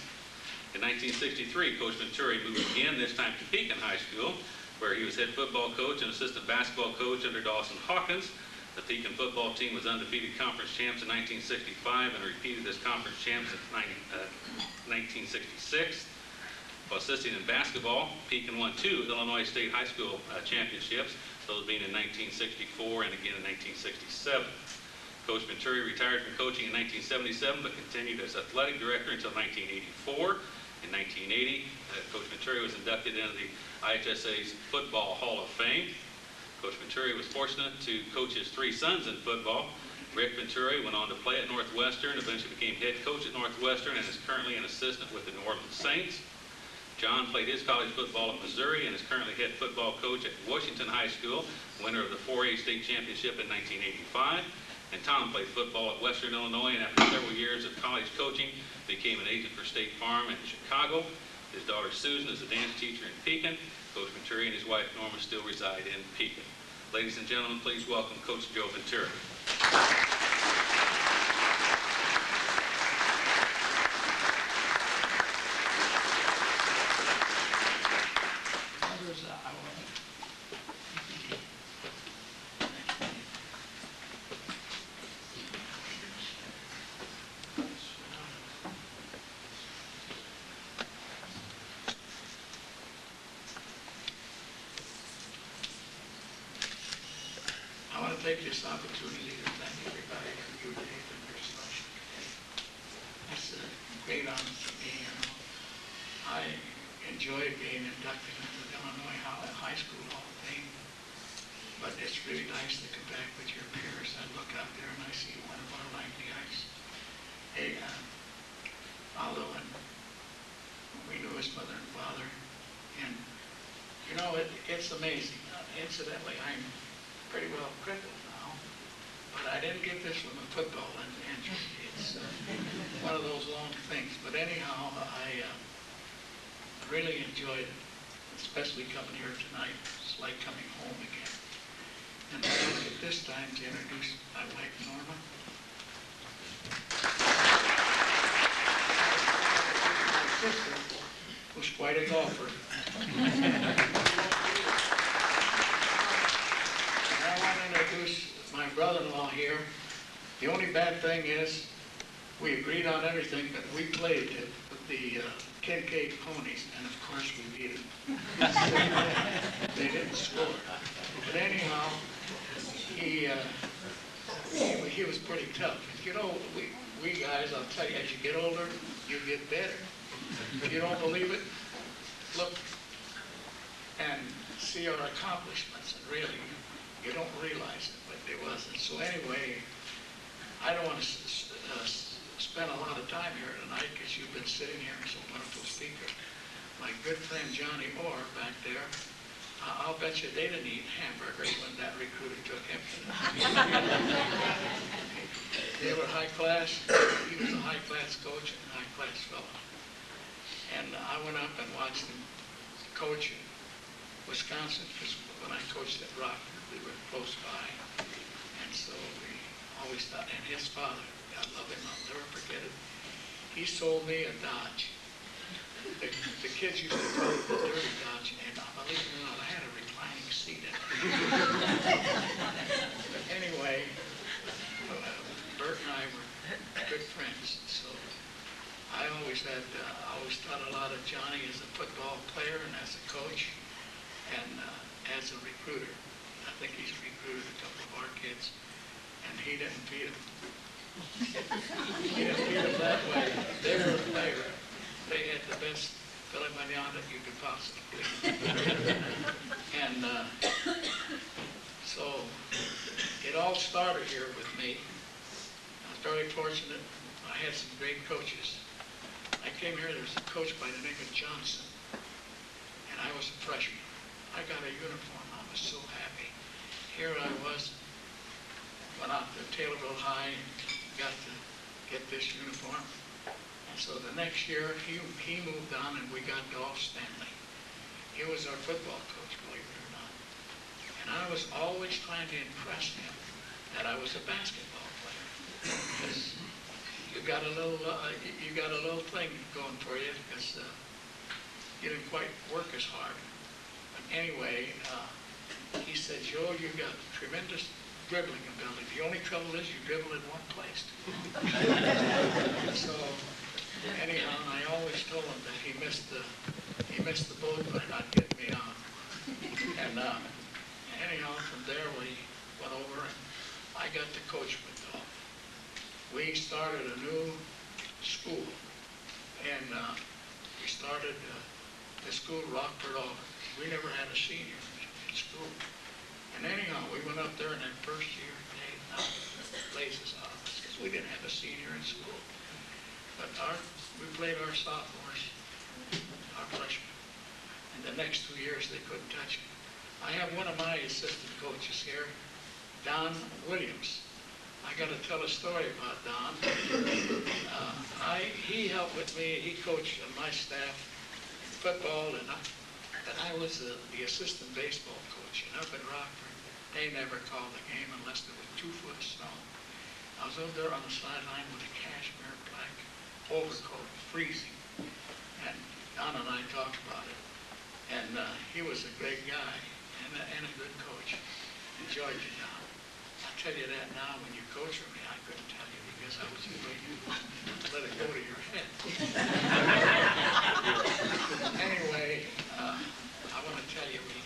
In 1963, Coach Venturi moved again, this time to Pekin High School, where he was head football coach and assistant basketball coach under Dawson Hawkins. The Pekin football team was undefeated conference champs in 1965 and repeated as conference champs in 1966. While assisting in basketball, Pekin won 2 Illinois State High School championships, those being in 1964 and again in 1967. Coach Venturi retired from coaching in 1977, but continued as athletic director until 1984. In 1980, Coach Venturi was inducted into the IHSA's Football Hall of Fame. Coach Venturi was fortunate to coach his 3 sons in football. Rick Venturi went on to play at Northwestern, eventually became head coach at Northwestern, and is currently an assistant with the New Orleans Saints. John played his college football at Missouri and is currently head football coach at Washington High School, winner of the 4A state championship in 1985. And Tom played football at Western Illinois, and after several years of college coaching, became an agent for State Farm in Chicago. His daughter Susan is a dance teacher in Pekin. Coach Venturi and his wife Norma still reside in Pekin. Ladies and gentlemen, please welcome Coach Joe Venturi. I want to take this opportunity to thank everybody for your day and your selection. That's great honor to be here. I enjoyed being inducted into the Illinois High School Hall of Fame, but it's really nice to come back with your peers. I look out there and I see one of our lively guys. Hey, Aldo, and we knew his mother and father, and you know, it's amazing. Incidentally, I'm pretty well crippled now, but I didn't get this from a football injury. It's one of those long things. But anyhow, I really enjoyed it, especially coming here tonight. It's like coming home again. And I'd like at this time to introduce my wife, Norma. My sister, who's quite a golfer. And I want to introduce my brother-in-law here. The only bad thing is we agreed on everything, but we played the Kincaid Ponies, and of course we beat them. They didn't score. But anyhow, he was pretty tough. You know, we guys, I'll tell you, as you get older, you get better. If you don't believe it, look and see our accomplishments, and really, you don't realize it, but it wasn't. So anyway, I don't want to spend a lot of time here tonight because you've been sitting here as a wonderful speaker. My good friend Johnny Orr back there, I'll bet you they didn't eat hamburgers when that recruiter took him. They were high class. He was a high class coach and a high class fellow. And I went up and watched him coach in Wisconsin, because when I coached at Rockford, we were close by. And so we always thought, and his father, God love him, I'll never forget it, he sold me a Dodge. The kids used to call it the dirty Dodge, and believe it or not, I had a reclining seat in it. But anyway, Bert and I were good friends, so I always thought a lot of Johnny as a football player and as a coach and as a recruiter. I think he's recruited a couple of our kids, and he didn't feed them. He didn't feed them that way. They were a player. They had the best filet mignon that you could possibly. And so it all started here with me. I was very fortunate. I had some great coaches. I came here, there was a coach by the name of Johnson, and I was a freshman. I got a uniform. I was so happy. Here I was, went out to Taylorville High and got to get this uniform. And so the next year, he moved on, and we got Dolph Stanley. He was our football coach, believe it or not. And I was always trying to impress him that I was a basketball player. Because you got a little thing going for you, because you didn't quite work as hard. But anyway, he said, Joe, you got tremendous dribbling ability. The only trouble is you dribble in one place. So anyhow, and I always told him that he missed the boat by not getting me on. And anyhow, from there we went over, and I got to coach with Dolph. We started a new school, and we started the school Rockford, Auburn. We never had a senior in school. And anyhow, we went up there in that first year, and they knocked the blazes off us because we didn't have a senior in school. But we played our sophomores, our freshmen. And the next 2 years, they couldn't touch it. I have one of my assistant coaches here, Don Williams. I got to tell a story about Don. He helped with me. He coached on my staff football, and I was the assistant baseball coach. And up in Rockford, they never called the game unless there was 2 foot of snow. I was over there on the sideline with a cashmere black overcoat, freezing. And Don and I talked about it. And he was a great guy and a good coach. Enjoyed you, Don. I'll tell you that now, when you coach for me, I couldn't tell you because I was afraid you let it go to your head. Anyway, I want to tell you, we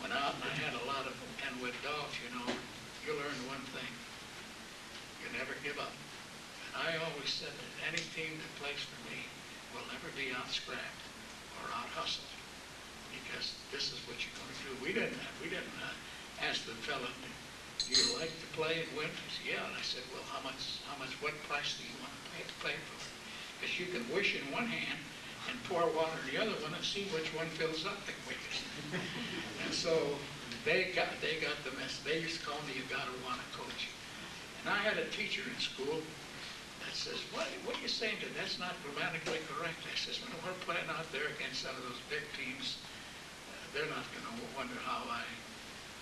went out and I had a lot of, and with Dolph, you know, you learn one thing. You never give up. I always said that any team that plays for me will never be out-scrapped or out-hustled, because this is what you're going to do. We didn't ask the fella, do you like to play and win? He said, yeah. And I said, well, what price do you want to play for? Because you can wish in one hand and pour water in the other one and see which one fills up the quickest. And so they got the mess. They used to call me, you got to want to coach. And I had a teacher in school that says, what are you saying to that's not grammatically correct? I says, when we're playing out there against some of those big teams, they're not going to wonder how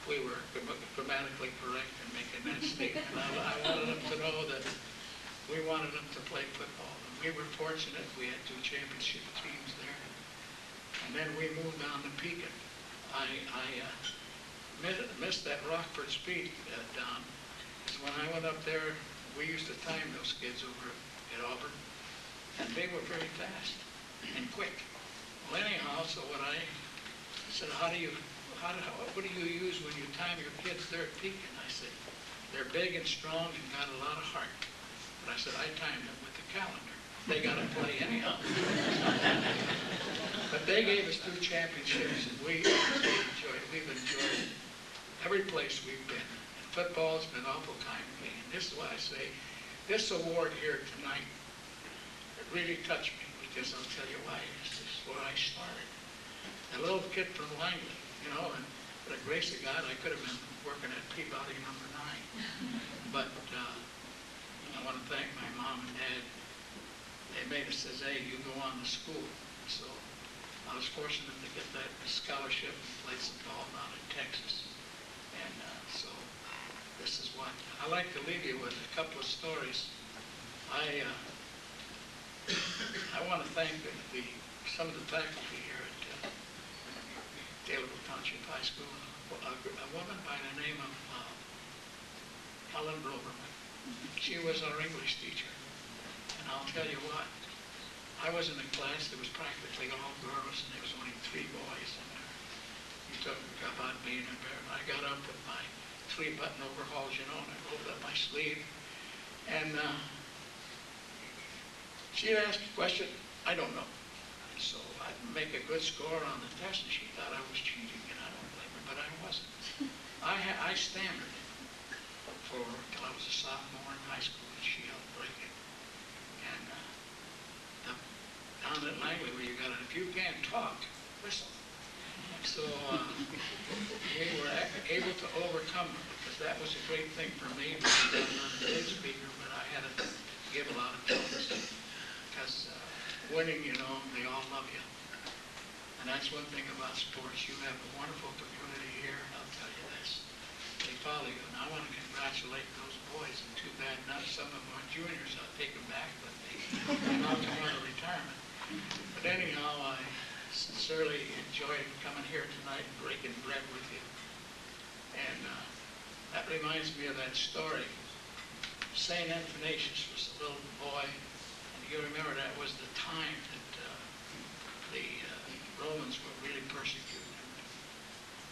we were grammatically correct in making that statement. I wanted them to know that we wanted them to play football. And we were fortunate. We had 2 championship teams there. And then we moved down to Pekin. I missed that Rockford speed, Don. Because when I went up there, we used to time those kids over at Auburn. And they were very fast and quick. Well, anyhow, so when I said, what do you use when you time your kids there at Pekin? I said, they're big and strong and got a lot of heart. But I said, I timed them with the calendar. They got to play anyhow. But they gave us 2 championships, and we've enjoyed every place we've been. And football's been awful kind to me. And this is why I say, this award here tonight, it really touched me, because I'll tell you why. This is where I started. A little kid from Langley, and for the grace of God, I could have been working at Peabody number 9. But I want to thank my mom and dad. They made us say, hey, you go on to school. So I was fortunate to get that scholarship and play some ball down in Texas. And so this is what I like to leave you with, a couple of stories. I want to thank some of the faculty here at Taylorville Township High School, a woman by the name of Helen Broberman. She was our English teacher. And I'll tell you what, I was in a class that was practically all girls, and there was only 3 boys in there. You talk about being embarrassed. I got up with my 3-button overalls, and I rolled up my sleeve. And she asked a question, I don't know. So I'd make a good score on the test, and she thought I was cheating, and I don't blame her, but I wasn't. I stammered till I was a sophomore in high school, and she helped break it. And down at Langley, where you got it, if you can't talk, whistle. So we were able to overcome it, because that was a great thing for me, because I'm not a big speaker, but I had to give a lot of talks. Because winning, they all love you. And that's one thing about sports. You have a wonderful community here, and I'll tell you this. They follow you. And I want to congratulate those boys. And too bad not some of them are juniors. I'll take them back, but they're not come out of retirement. But anyhow, I sincerely enjoyed coming here tonight and breaking bread with you. And that reminds me of that story. St. Athanasius was a little boy. You remember that was the time that the Romans were really persecuting him.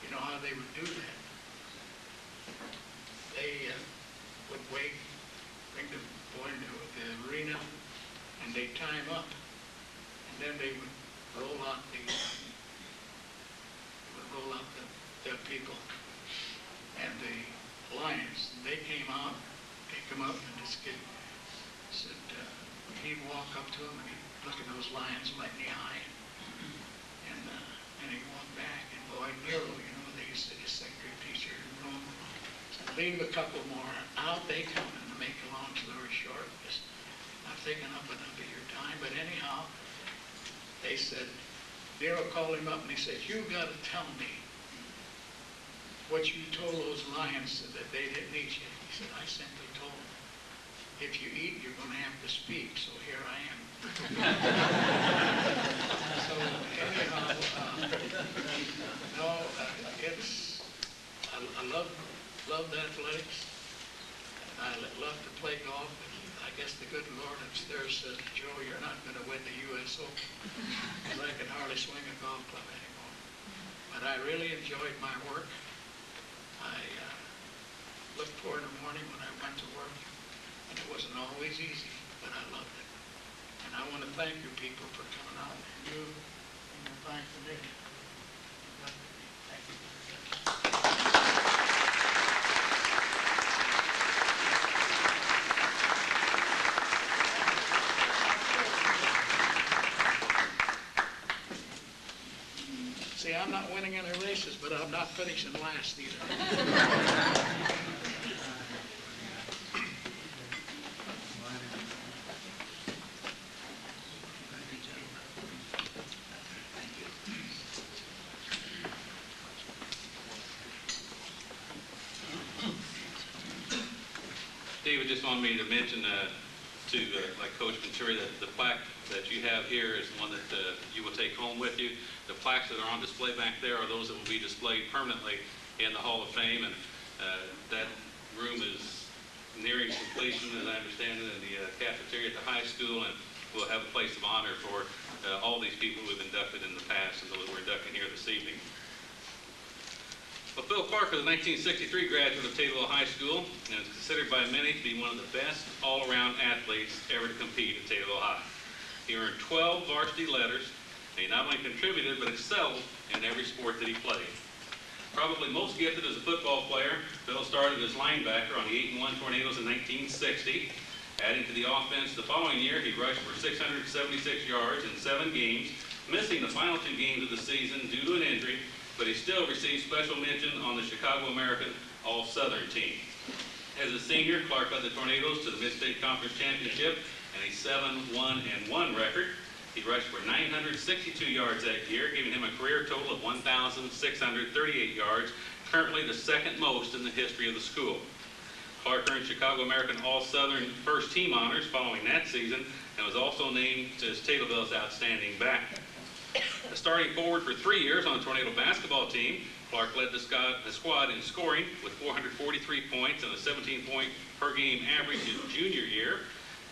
You know how they would do that? They would bring the boy into the arena, and they'd tie him up, and then they would roll out the people, and the lions. They came out, picked him up, and this kid said. He'd walk up to him and he'd look at those lions like knee high. And he'd walk back, and boy, Nero, they used to just secretary teacher in Rome. So leave a couple more. Out they come, and to make a long story short, because I'm taking up enough of your time. But anyhow, they said, Nero called him up and he said, you got to tell me what you told those lions that they didn't eat you. He said, I simply told them, if you eat, you're going to have to speak, so here I am. So anyhow, I love the athletics. I love to play golf. I guess the good Lord upstairs says, Joe, you're not going to win the U.S. Open, because I can hardly swing a golf club anymore. But I really enjoyed my work. I looked for in the morning when I went to work. And it wasn't always easy. but I loved it. And I want to thank you people for coming out. You and your thanks to me. Thank you. See, I'm not winning any races, but I'm not finishing last either. David just wanted me to mention like Coach Venturi, that the plaque that you have here is one that you will take home with you. The plaques that are on display back there are those that will be displayed permanently in the Hall of Fame, and that room is nearing completion, as I understand it, in the cafeteria at the high school, and we'll have a place of honor for all these people who have inducted in the past and those we're inducting here this evening. Well, Phil Clark is a 1963 graduate of Taylorville High School and is considered by many to be one of the best all-around athletes ever to compete at Taylorville High. He earned 12 varsity letters, and he not only contributed but excelled in every sport that he played. Probably most gifted as a football player, Phil started as linebacker on the 8-1 Tornadoes in 1960. Adding to the offense the following year, he rushed for 676 yards in 7 games, missing the final 2 games of the season due to an injury, but he still received special mention on the Chicago American All-Southern team. As a senior, Clark led the Tornadoes to the Mid-State Conference Championship and a 7-1-1 record. He rushed for 962 yards that year, giving him a career total of 1,638 yards, currently the second most in the history of the school. Clark earned Chicago American All-Southern first team honors following that season and was also named as Taylorville's outstanding back. A starting forward for 3 years on the Tornado basketball team, Clark led the squad in scoring with 443 points and a 17-point per game average his junior year,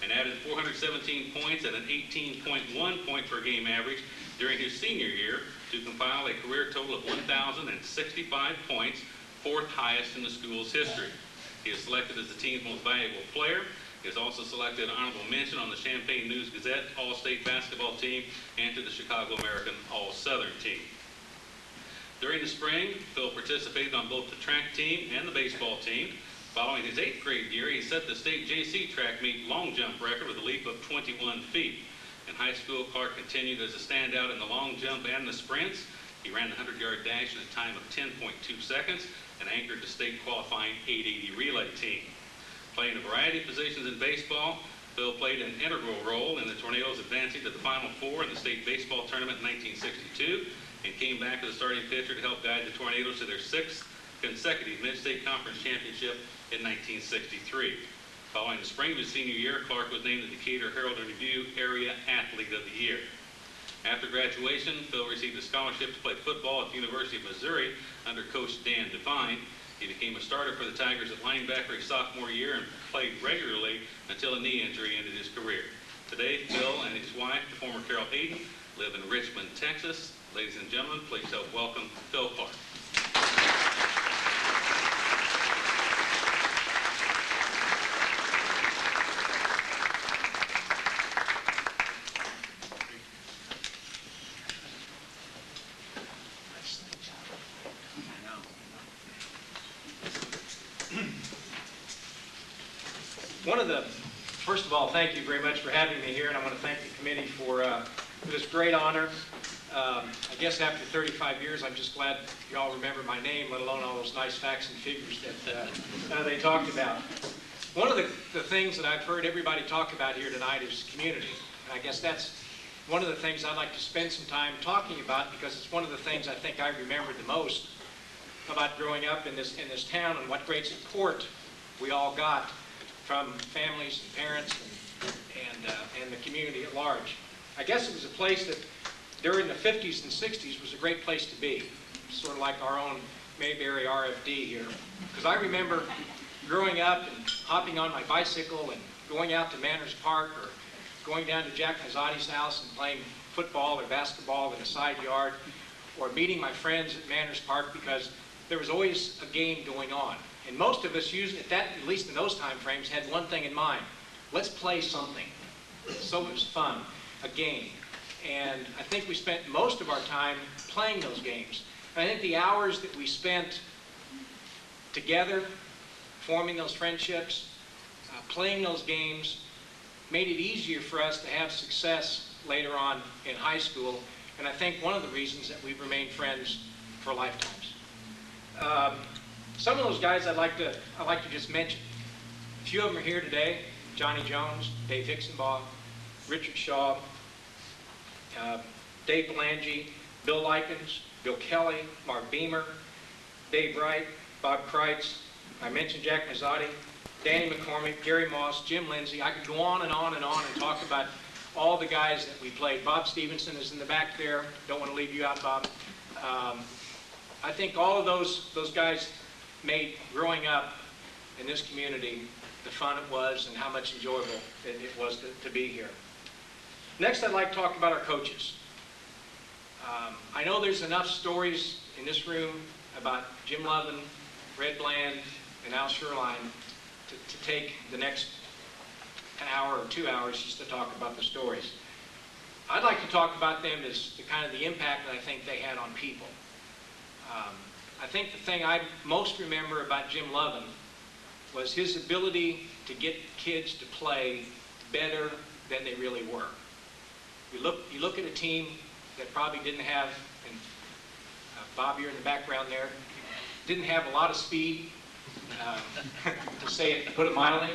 and added 417 points and an 18.1 point per game average during his senior year to compile a career total of 1,065 points, 4th highest in the school's history. He is selected as the team's most valuable player. He is also selected honorable mention on the Champaign News-Gazette All-State basketball team and to the Chicago American All-Southern team. During the spring, Phil participated on both the track team and the baseball team. Following his 8th grade year, he set the state JC track meet long jump record with a leap of 21 feet. In high school, Clark continued as a standout in the long jump and the sprints. He ran the 100-yard dash in a time of 10.2 seconds and anchored the state qualifying 880 relay team. Playing a variety of positions in baseball, Phil played an integral role in the Tornadoes advancing to the Final Four in the state baseball tournament in 1962 and came back as a starting pitcher to help guide the Tornadoes to their 6th consecutive Mid-State Conference Championship in 1963. Following the spring of his senior year, Clark was named the Decatur Herald and Review Area Athlete of the Year. After graduation, Phil received a scholarship to play football at the University of Missouri under Coach Dan Devine. He became a starter for the Tigers at linebacker his sophomore year and played regularly until a knee injury ended his career. Today, Phil and his wife, the former Carol Hayden, live in Richmond, Texas. Ladies and gentlemen, please help welcome Phil Clark. First of all, thank you very much for having me here, and I want to thank the committee for this great honor. I guess after 35 years, I'm just glad you all remember my name, let alone all those nice facts and figures that they talked about. One of the things that I've heard everybody talk about here tonight is community, and I guess that's one of the things I'd like to spend some time talking about, because it's one of the things I think I remembered the most about growing up in this town, and what great support we all got from families and parents and the community at large. I guess it was a place that during the 50s and 60s was a great place to be, sort of like our own Mayberry RFD here. Because I remember growing up and hopping on my bicycle and going out to Manners Park or going down to Jack Hazati's house and playing football or basketball in a side yard, or meeting my friends at Manners Park, because there was always a game going on. And most of us usually, at least in those time frames, had one thing in mind. let's play something. So it was fun, a game. And I think we spent most of our time playing those games. And I think the hours that we spent together, forming those friendships, playing those games, made it easier for us to have success later on in high school. And I think one of the reasons that we've remained friends for lifetimes. Some of those guys I'd like to just mention. A few of them are here today. Johnny Jones, Dave Hicksonbaugh, Richard Shaw, Dave Belangi, Bill Likens, Bill Kelly, Mark Beamer, Dave Wright, Bob Kreitz. I mentioned Jack Mazzotti, Danny McCormick, Gary Moss, Jim Lindsay. I could go on and on and on and talk about all the guys that we played. Bob Stevenson is in the back there. Don't want to leave you out, Bob. I think all of those guys made growing up in this community the fun it was and how much enjoyable it was to be here. Next, I'd like to talk about our coaches. I know there's enough stories in this room about Jim Lovin, Red Bland, and Al Sherline to take the next an hour or 2 hours just to talk about the stories. I'd like to talk about them as the kind of the impact that I think they had on people. I think the thing I most remember about Jim Lovin was his ability to get kids to play better than they really were. You look at a team that probably didn't have, and Bob, you're in the background there, didn't have a lot of speed, to say it, put it mildly,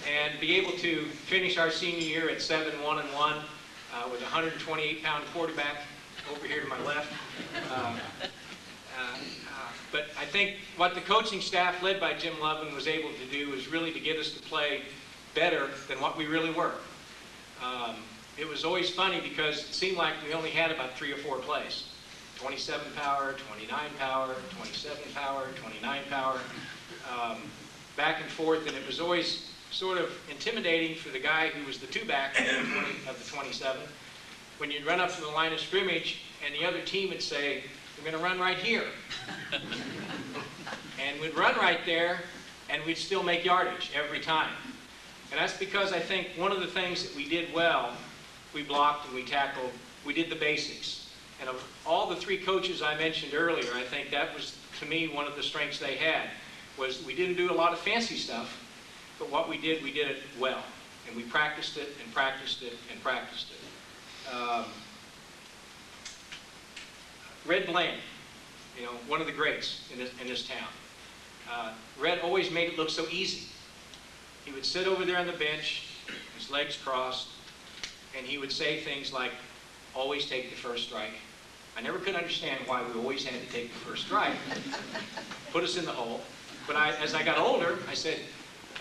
and be able to finish our senior year at 7-1-1 with a 128-pound quarterback over here to my left. But I think what the coaching staff led by Jim Lovin was able to do was really to get us to play better than what we really were. It was always funny because it seemed like we only had about 3 or 4 plays. 27 power, 29 power, 27 power, 29 power, back and forth, and it was always sort of intimidating for the guy who was the 2-back of the 27. When you'd run up to the line of scrimmage and the other team would say, "We're going to run right here." And we'd run right there and we'd still make yardage every time. And that's because I think one of the things that we did well, we blocked and we tackled, we did the basics. And of all the 3 coaches I mentioned earlier, I think that was, to me, one of the strengths they had, was we didn't do a lot of fancy stuff, but what we did it well. And we practiced it and practiced it and practiced it. Red Bland, one of the greats in this town. Red always made it look so easy. He would sit over there on the bench, his legs crossed, and he would say things like, "Always take the first strike." I never could understand why we always had to take the first strike. Put us in the hole. But as I got older, I said,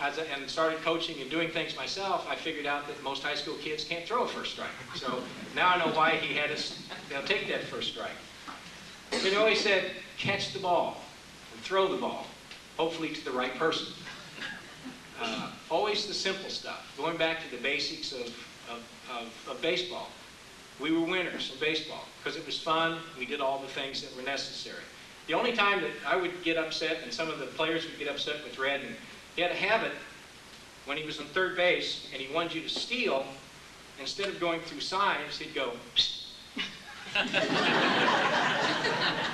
and started coaching and doing things myself, I figured out that most high school kids can't throw a first strike. So now I know why he had us take that first strike. But he always said, catch the ball and throw the ball, hopefully to the right person. Always the simple stuff, going back to the basics of baseball. We were winners in baseball because it was fun. We did all the things that were necessary. The only time that I would get upset, and some of the players would get upset with Red, and he had a habit when he was on third base and he wanted you to steal, instead of going through signs, he'd go, "Psst."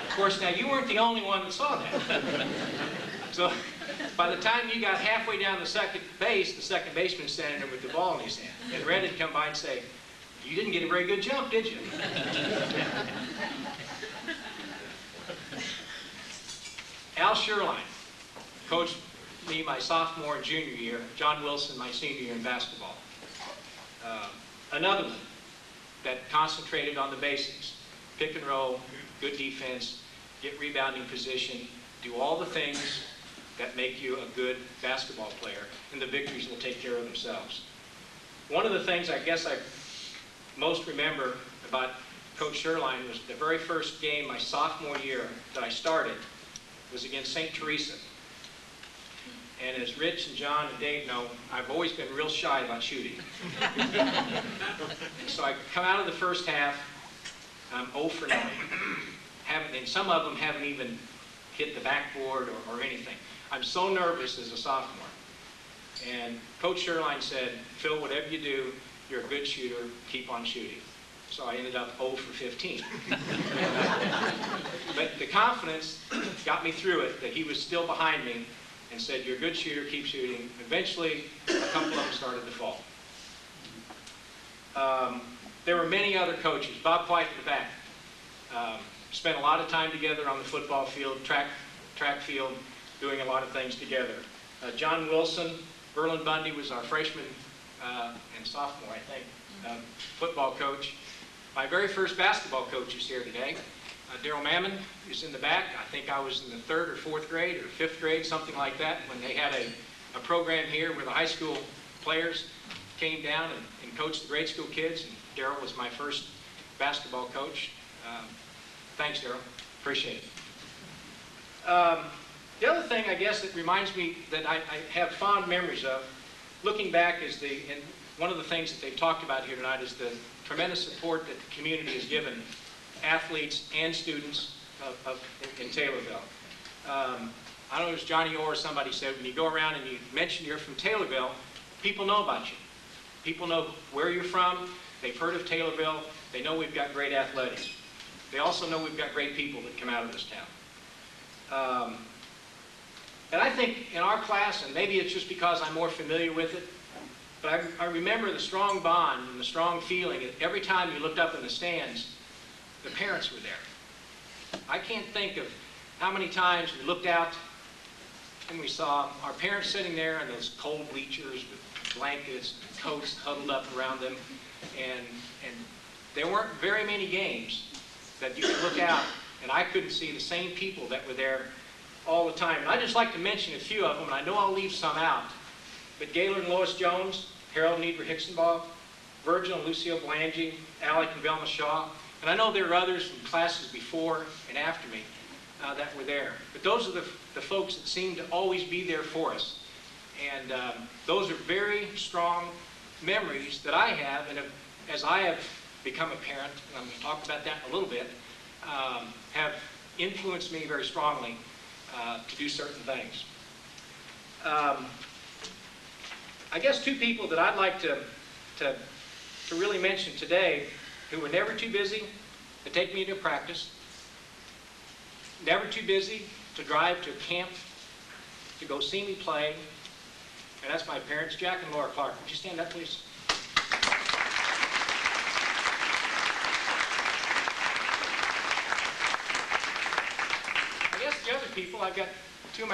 Of course, now you weren't the only one that saw that. So by the time you got halfway down the second base, the second baseman's standing there with the ball in his hand. And Red would come by and say, "You didn't get a very good jump, did you?" Al Sherline coached me my sophomore and junior year, John Wilson my senior year in basketball. Another one that concentrated on the basics. Pick and roll, good defense, get rebounding position, do all the things that make you a good basketball player, and the victories will take care of themselves. One of the things I guess I most remember about Coach Sherline was the very first game my sophomore year that I started was against St. Teresa. And as Rich and John and Dave know, I've always been real shy about shooting. So I come out of the first half, I'm 0 for 9. And some of them haven't even hit the backboard or anything. I'm so nervous as a sophomore. And Coach Sherline said, Phil, whatever you do, you're a good shooter, keep on shooting. So I ended up 0 for 15. But the confidence got me through it, that he was still behind me and said, you're a good shooter, keep shooting. Eventually, a couple of them started to fall. There were many other coaches. Bob White in the back. Spent a lot of time together on the football field, track field, doing a lot of things together. John Wilson, Berlin Bundy was our freshman and sophomore, I think, football coach. My very first basketball coach is here today. Daryl Mammon is in the back. I think I was in the 3rd or 4th grade or 5th grade, something like that, when they had a program here where the high school players came down and coached the grade school kids. And Daryl was my first basketball coach. Thanks, Daryl. Appreciate it. The other thing, I guess, that reminds me that I have fond memories of, looking back, is and one of the things that they've talked about here tonight is the tremendous support that the community has given athletes and students in Taylorville. I don't know, it was Johnny Orr or somebody said, when you go around and you mention you're from Taylorville, people know about you. People know where you're from. They've heard of Taylorville. They know we've got great athletics. They also know we've got great people that come out of this town. And I think in our class, and maybe it's just because I'm more familiar with it, but I remember the strong bond and the strong feeling that every time you looked up in the stands, the parents were there. I can't think of how many times we looked out and we saw our parents sitting there in those cold bleachers with blankets and coats huddled up around them. And there weren't very many games that you could look out and I couldn't see the same people that were there all the time. And I'd just like to mention a few of them, and I know I'll leave some out. But Gaylord and Lois Jones, Harold and Edra Hicksonbaugh, Virgil and Lucille Blangy, Alec and Velma Shaw. And I know there are others from classes before and after me that were there. But those are the folks that seem to always be there for us. And those are very strong memories that I have. And as I have become a parent, and I'm going to talk about that in a little bit, have influenced me very strongly to do certain things. I guess two people that I'd like to really mention today who were never too busy to take me to practice, never too busy to drive to camp to go see me play, and that's my parents, Jack and Laura Clark. Would you stand up, please? I guess the other people, I've got two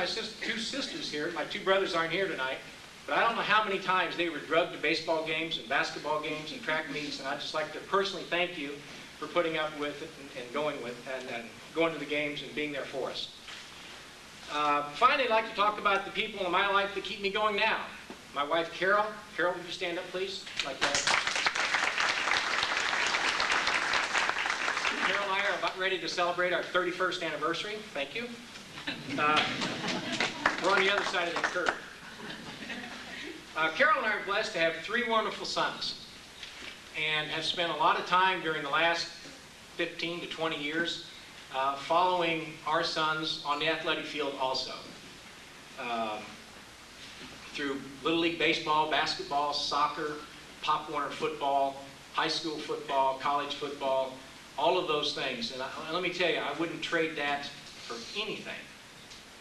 sisters here. My two brothers aren't here tonight. But I don't know how many times they were drugged to baseball games and basketball games and track meets, and I'd just like to personally thank you for putting up with it and going to the games and being there for us. Finally, I'd like to talk about the people in my life that keep me going now. My wife, Carol. Carol, would you stand up, please? Like that. Carol and I are about ready to celebrate our 31st anniversary. Thank you. We're on the other side of the curve. Carol and I are blessed to have 3 wonderful sons and have spent a lot of time during the last 15 to 20 years following our sons on the athletic field also. Through Little League baseball, basketball, soccer, Pop Warner football, high school football, college football, all of those things. And let me tell you, I wouldn't trade that for anything.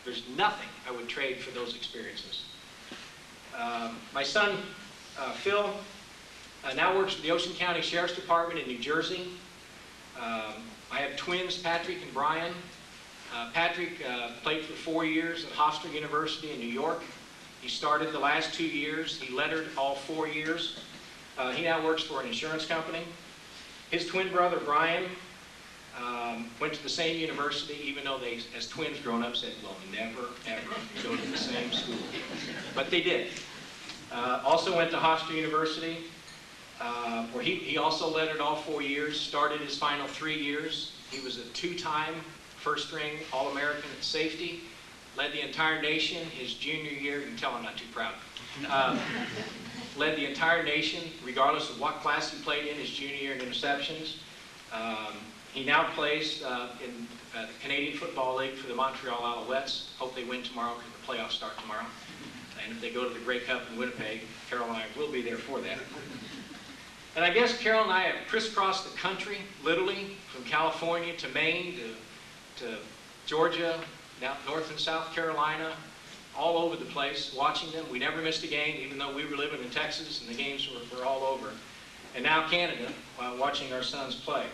There's nothing I would trade for those experiences. My son, Phil, now works for the Ocean County Sheriff's Department in New Jersey. I have twins, Patrick and Brian. Patrick played for 4 years at Hofstra University in New York. He started the last 2 years. He lettered all 4 years. He now works for an insurance company. His twin brother, Brian, went to the same university, even though they, as twins grown up, said, we'll never, ever go to the same school. But they did. Also went to Hofstra University, where he also lettered all 4 years, started his final 3 years. He was a 2-time first-string All-American at safety, led the entire nation his junior year. You can tell I'm not too proud. Led the entire nation, regardless of what class he played in his junior year in interceptions. He now plays in the Canadian Football League for the Montreal Alouettes. Hope they win tomorrow because the playoffs start tomorrow. And if they go to the Grey Cup in Winnipeg, Carol and I will be there for that. And I guess Carol and I have crisscrossed the country, literally, from California to Maine to Georgia, down North and South Carolina, all over the place, watching them. We never missed a game, even though we were living in Texas and the games were all over. And now Canada, watching our sons play.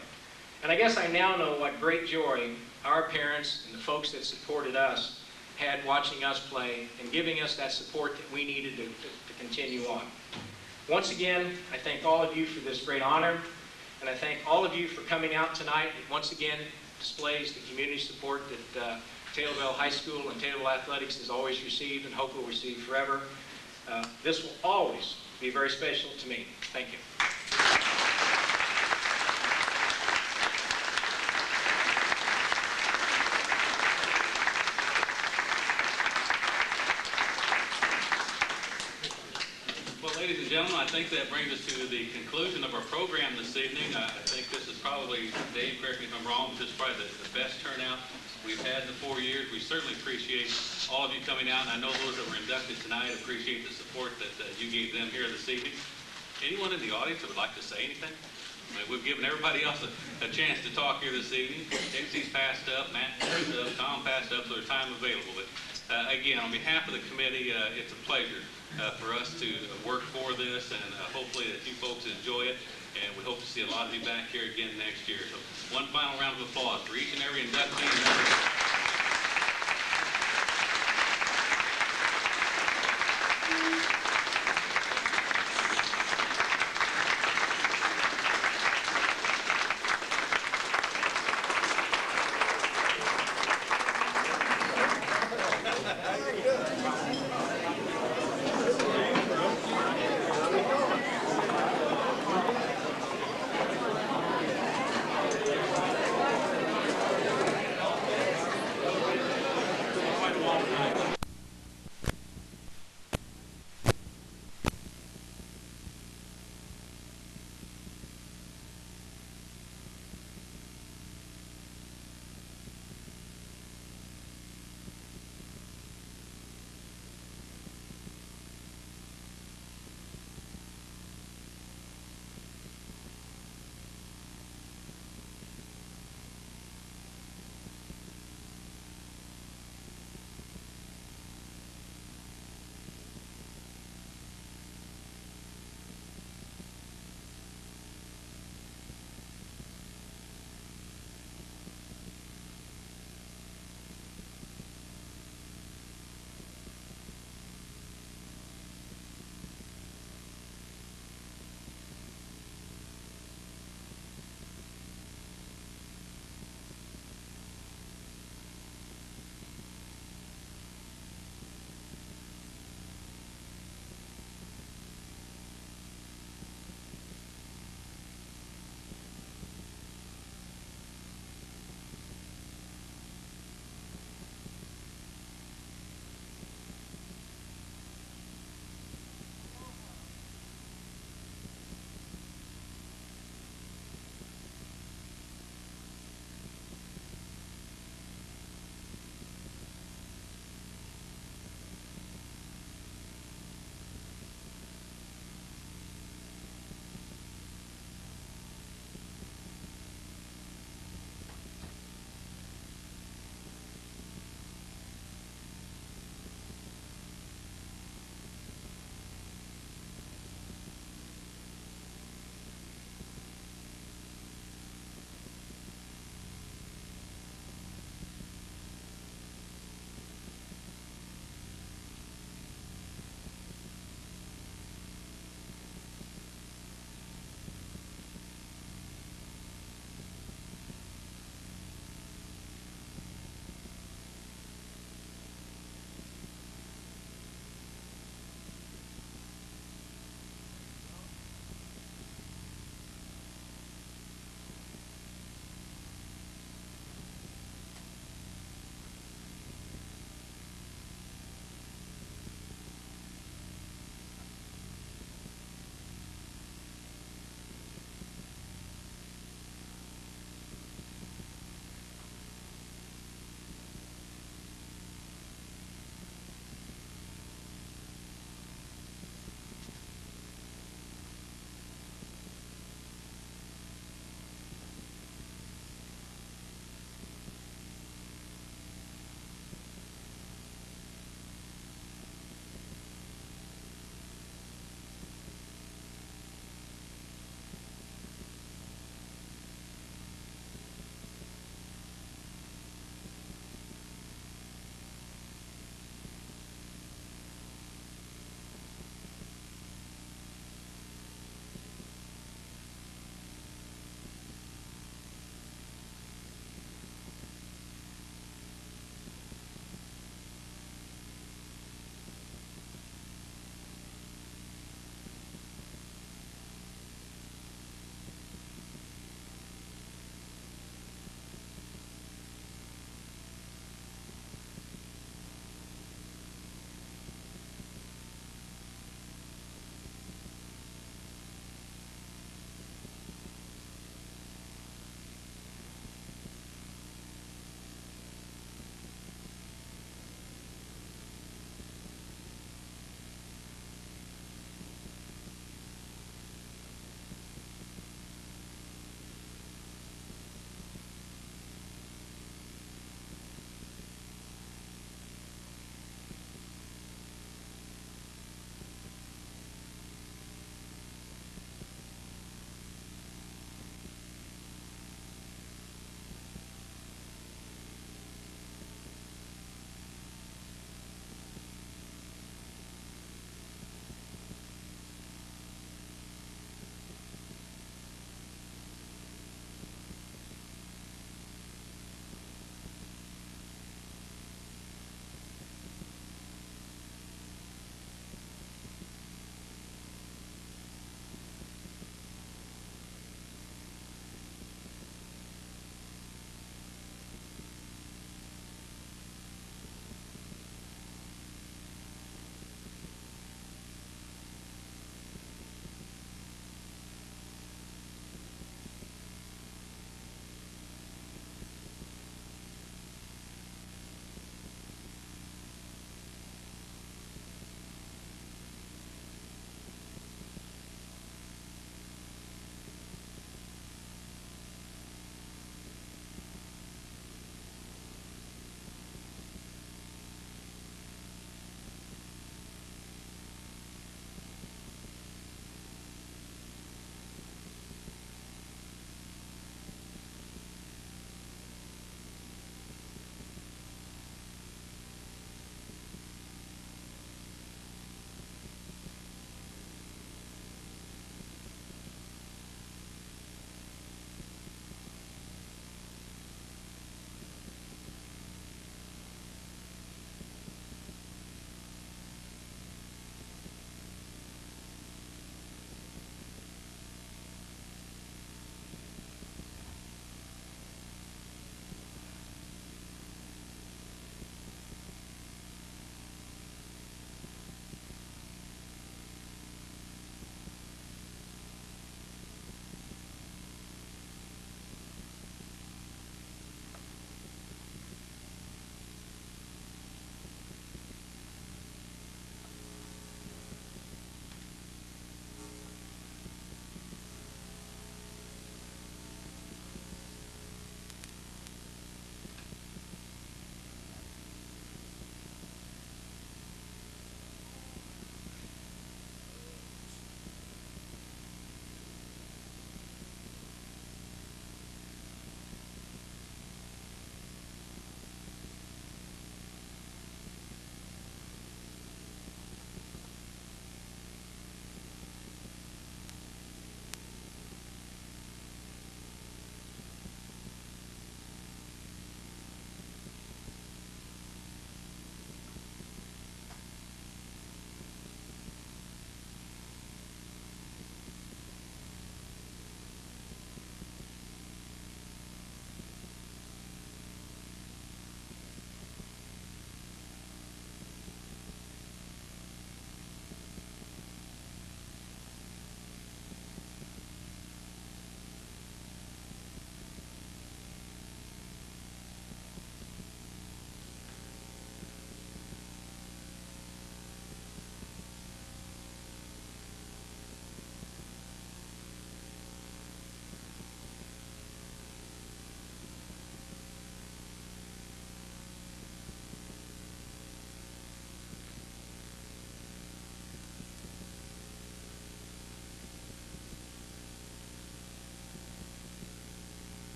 And I guess I now know what great joy our parents and the folks that supported us had watching us play and giving us that support that we needed to continue on. Once again, I thank all of you for this great honor, and I thank all of you for coming out tonight. It once again displays the community support that Taylorville High School and Taylorville Athletics has always received and hope will receive forever. This will always be very special to me. Thank you. Ladies and gentlemen, I think that brings us to the conclusion of our program this evening. I think this is probably, Dave, correct me if I'm wrong, this is probably the best turnout we've had in the 4 years. We certainly appreciate all of you coming out, and I know those that were inducted tonight appreciate the support that you gave them here this evening. Anyone in the audience that would like to say anything? I mean, we've given everybody else a chance to talk here this evening. Dixie's passed up, Matt passed up, Tom passed up, so there's time available. But again, on behalf of the committee, it's a pleasure for us to work for this, and hopefully that you folks enjoy it, and we hope to see a lot of you back here again next year. So one final round of applause for each and every inductee.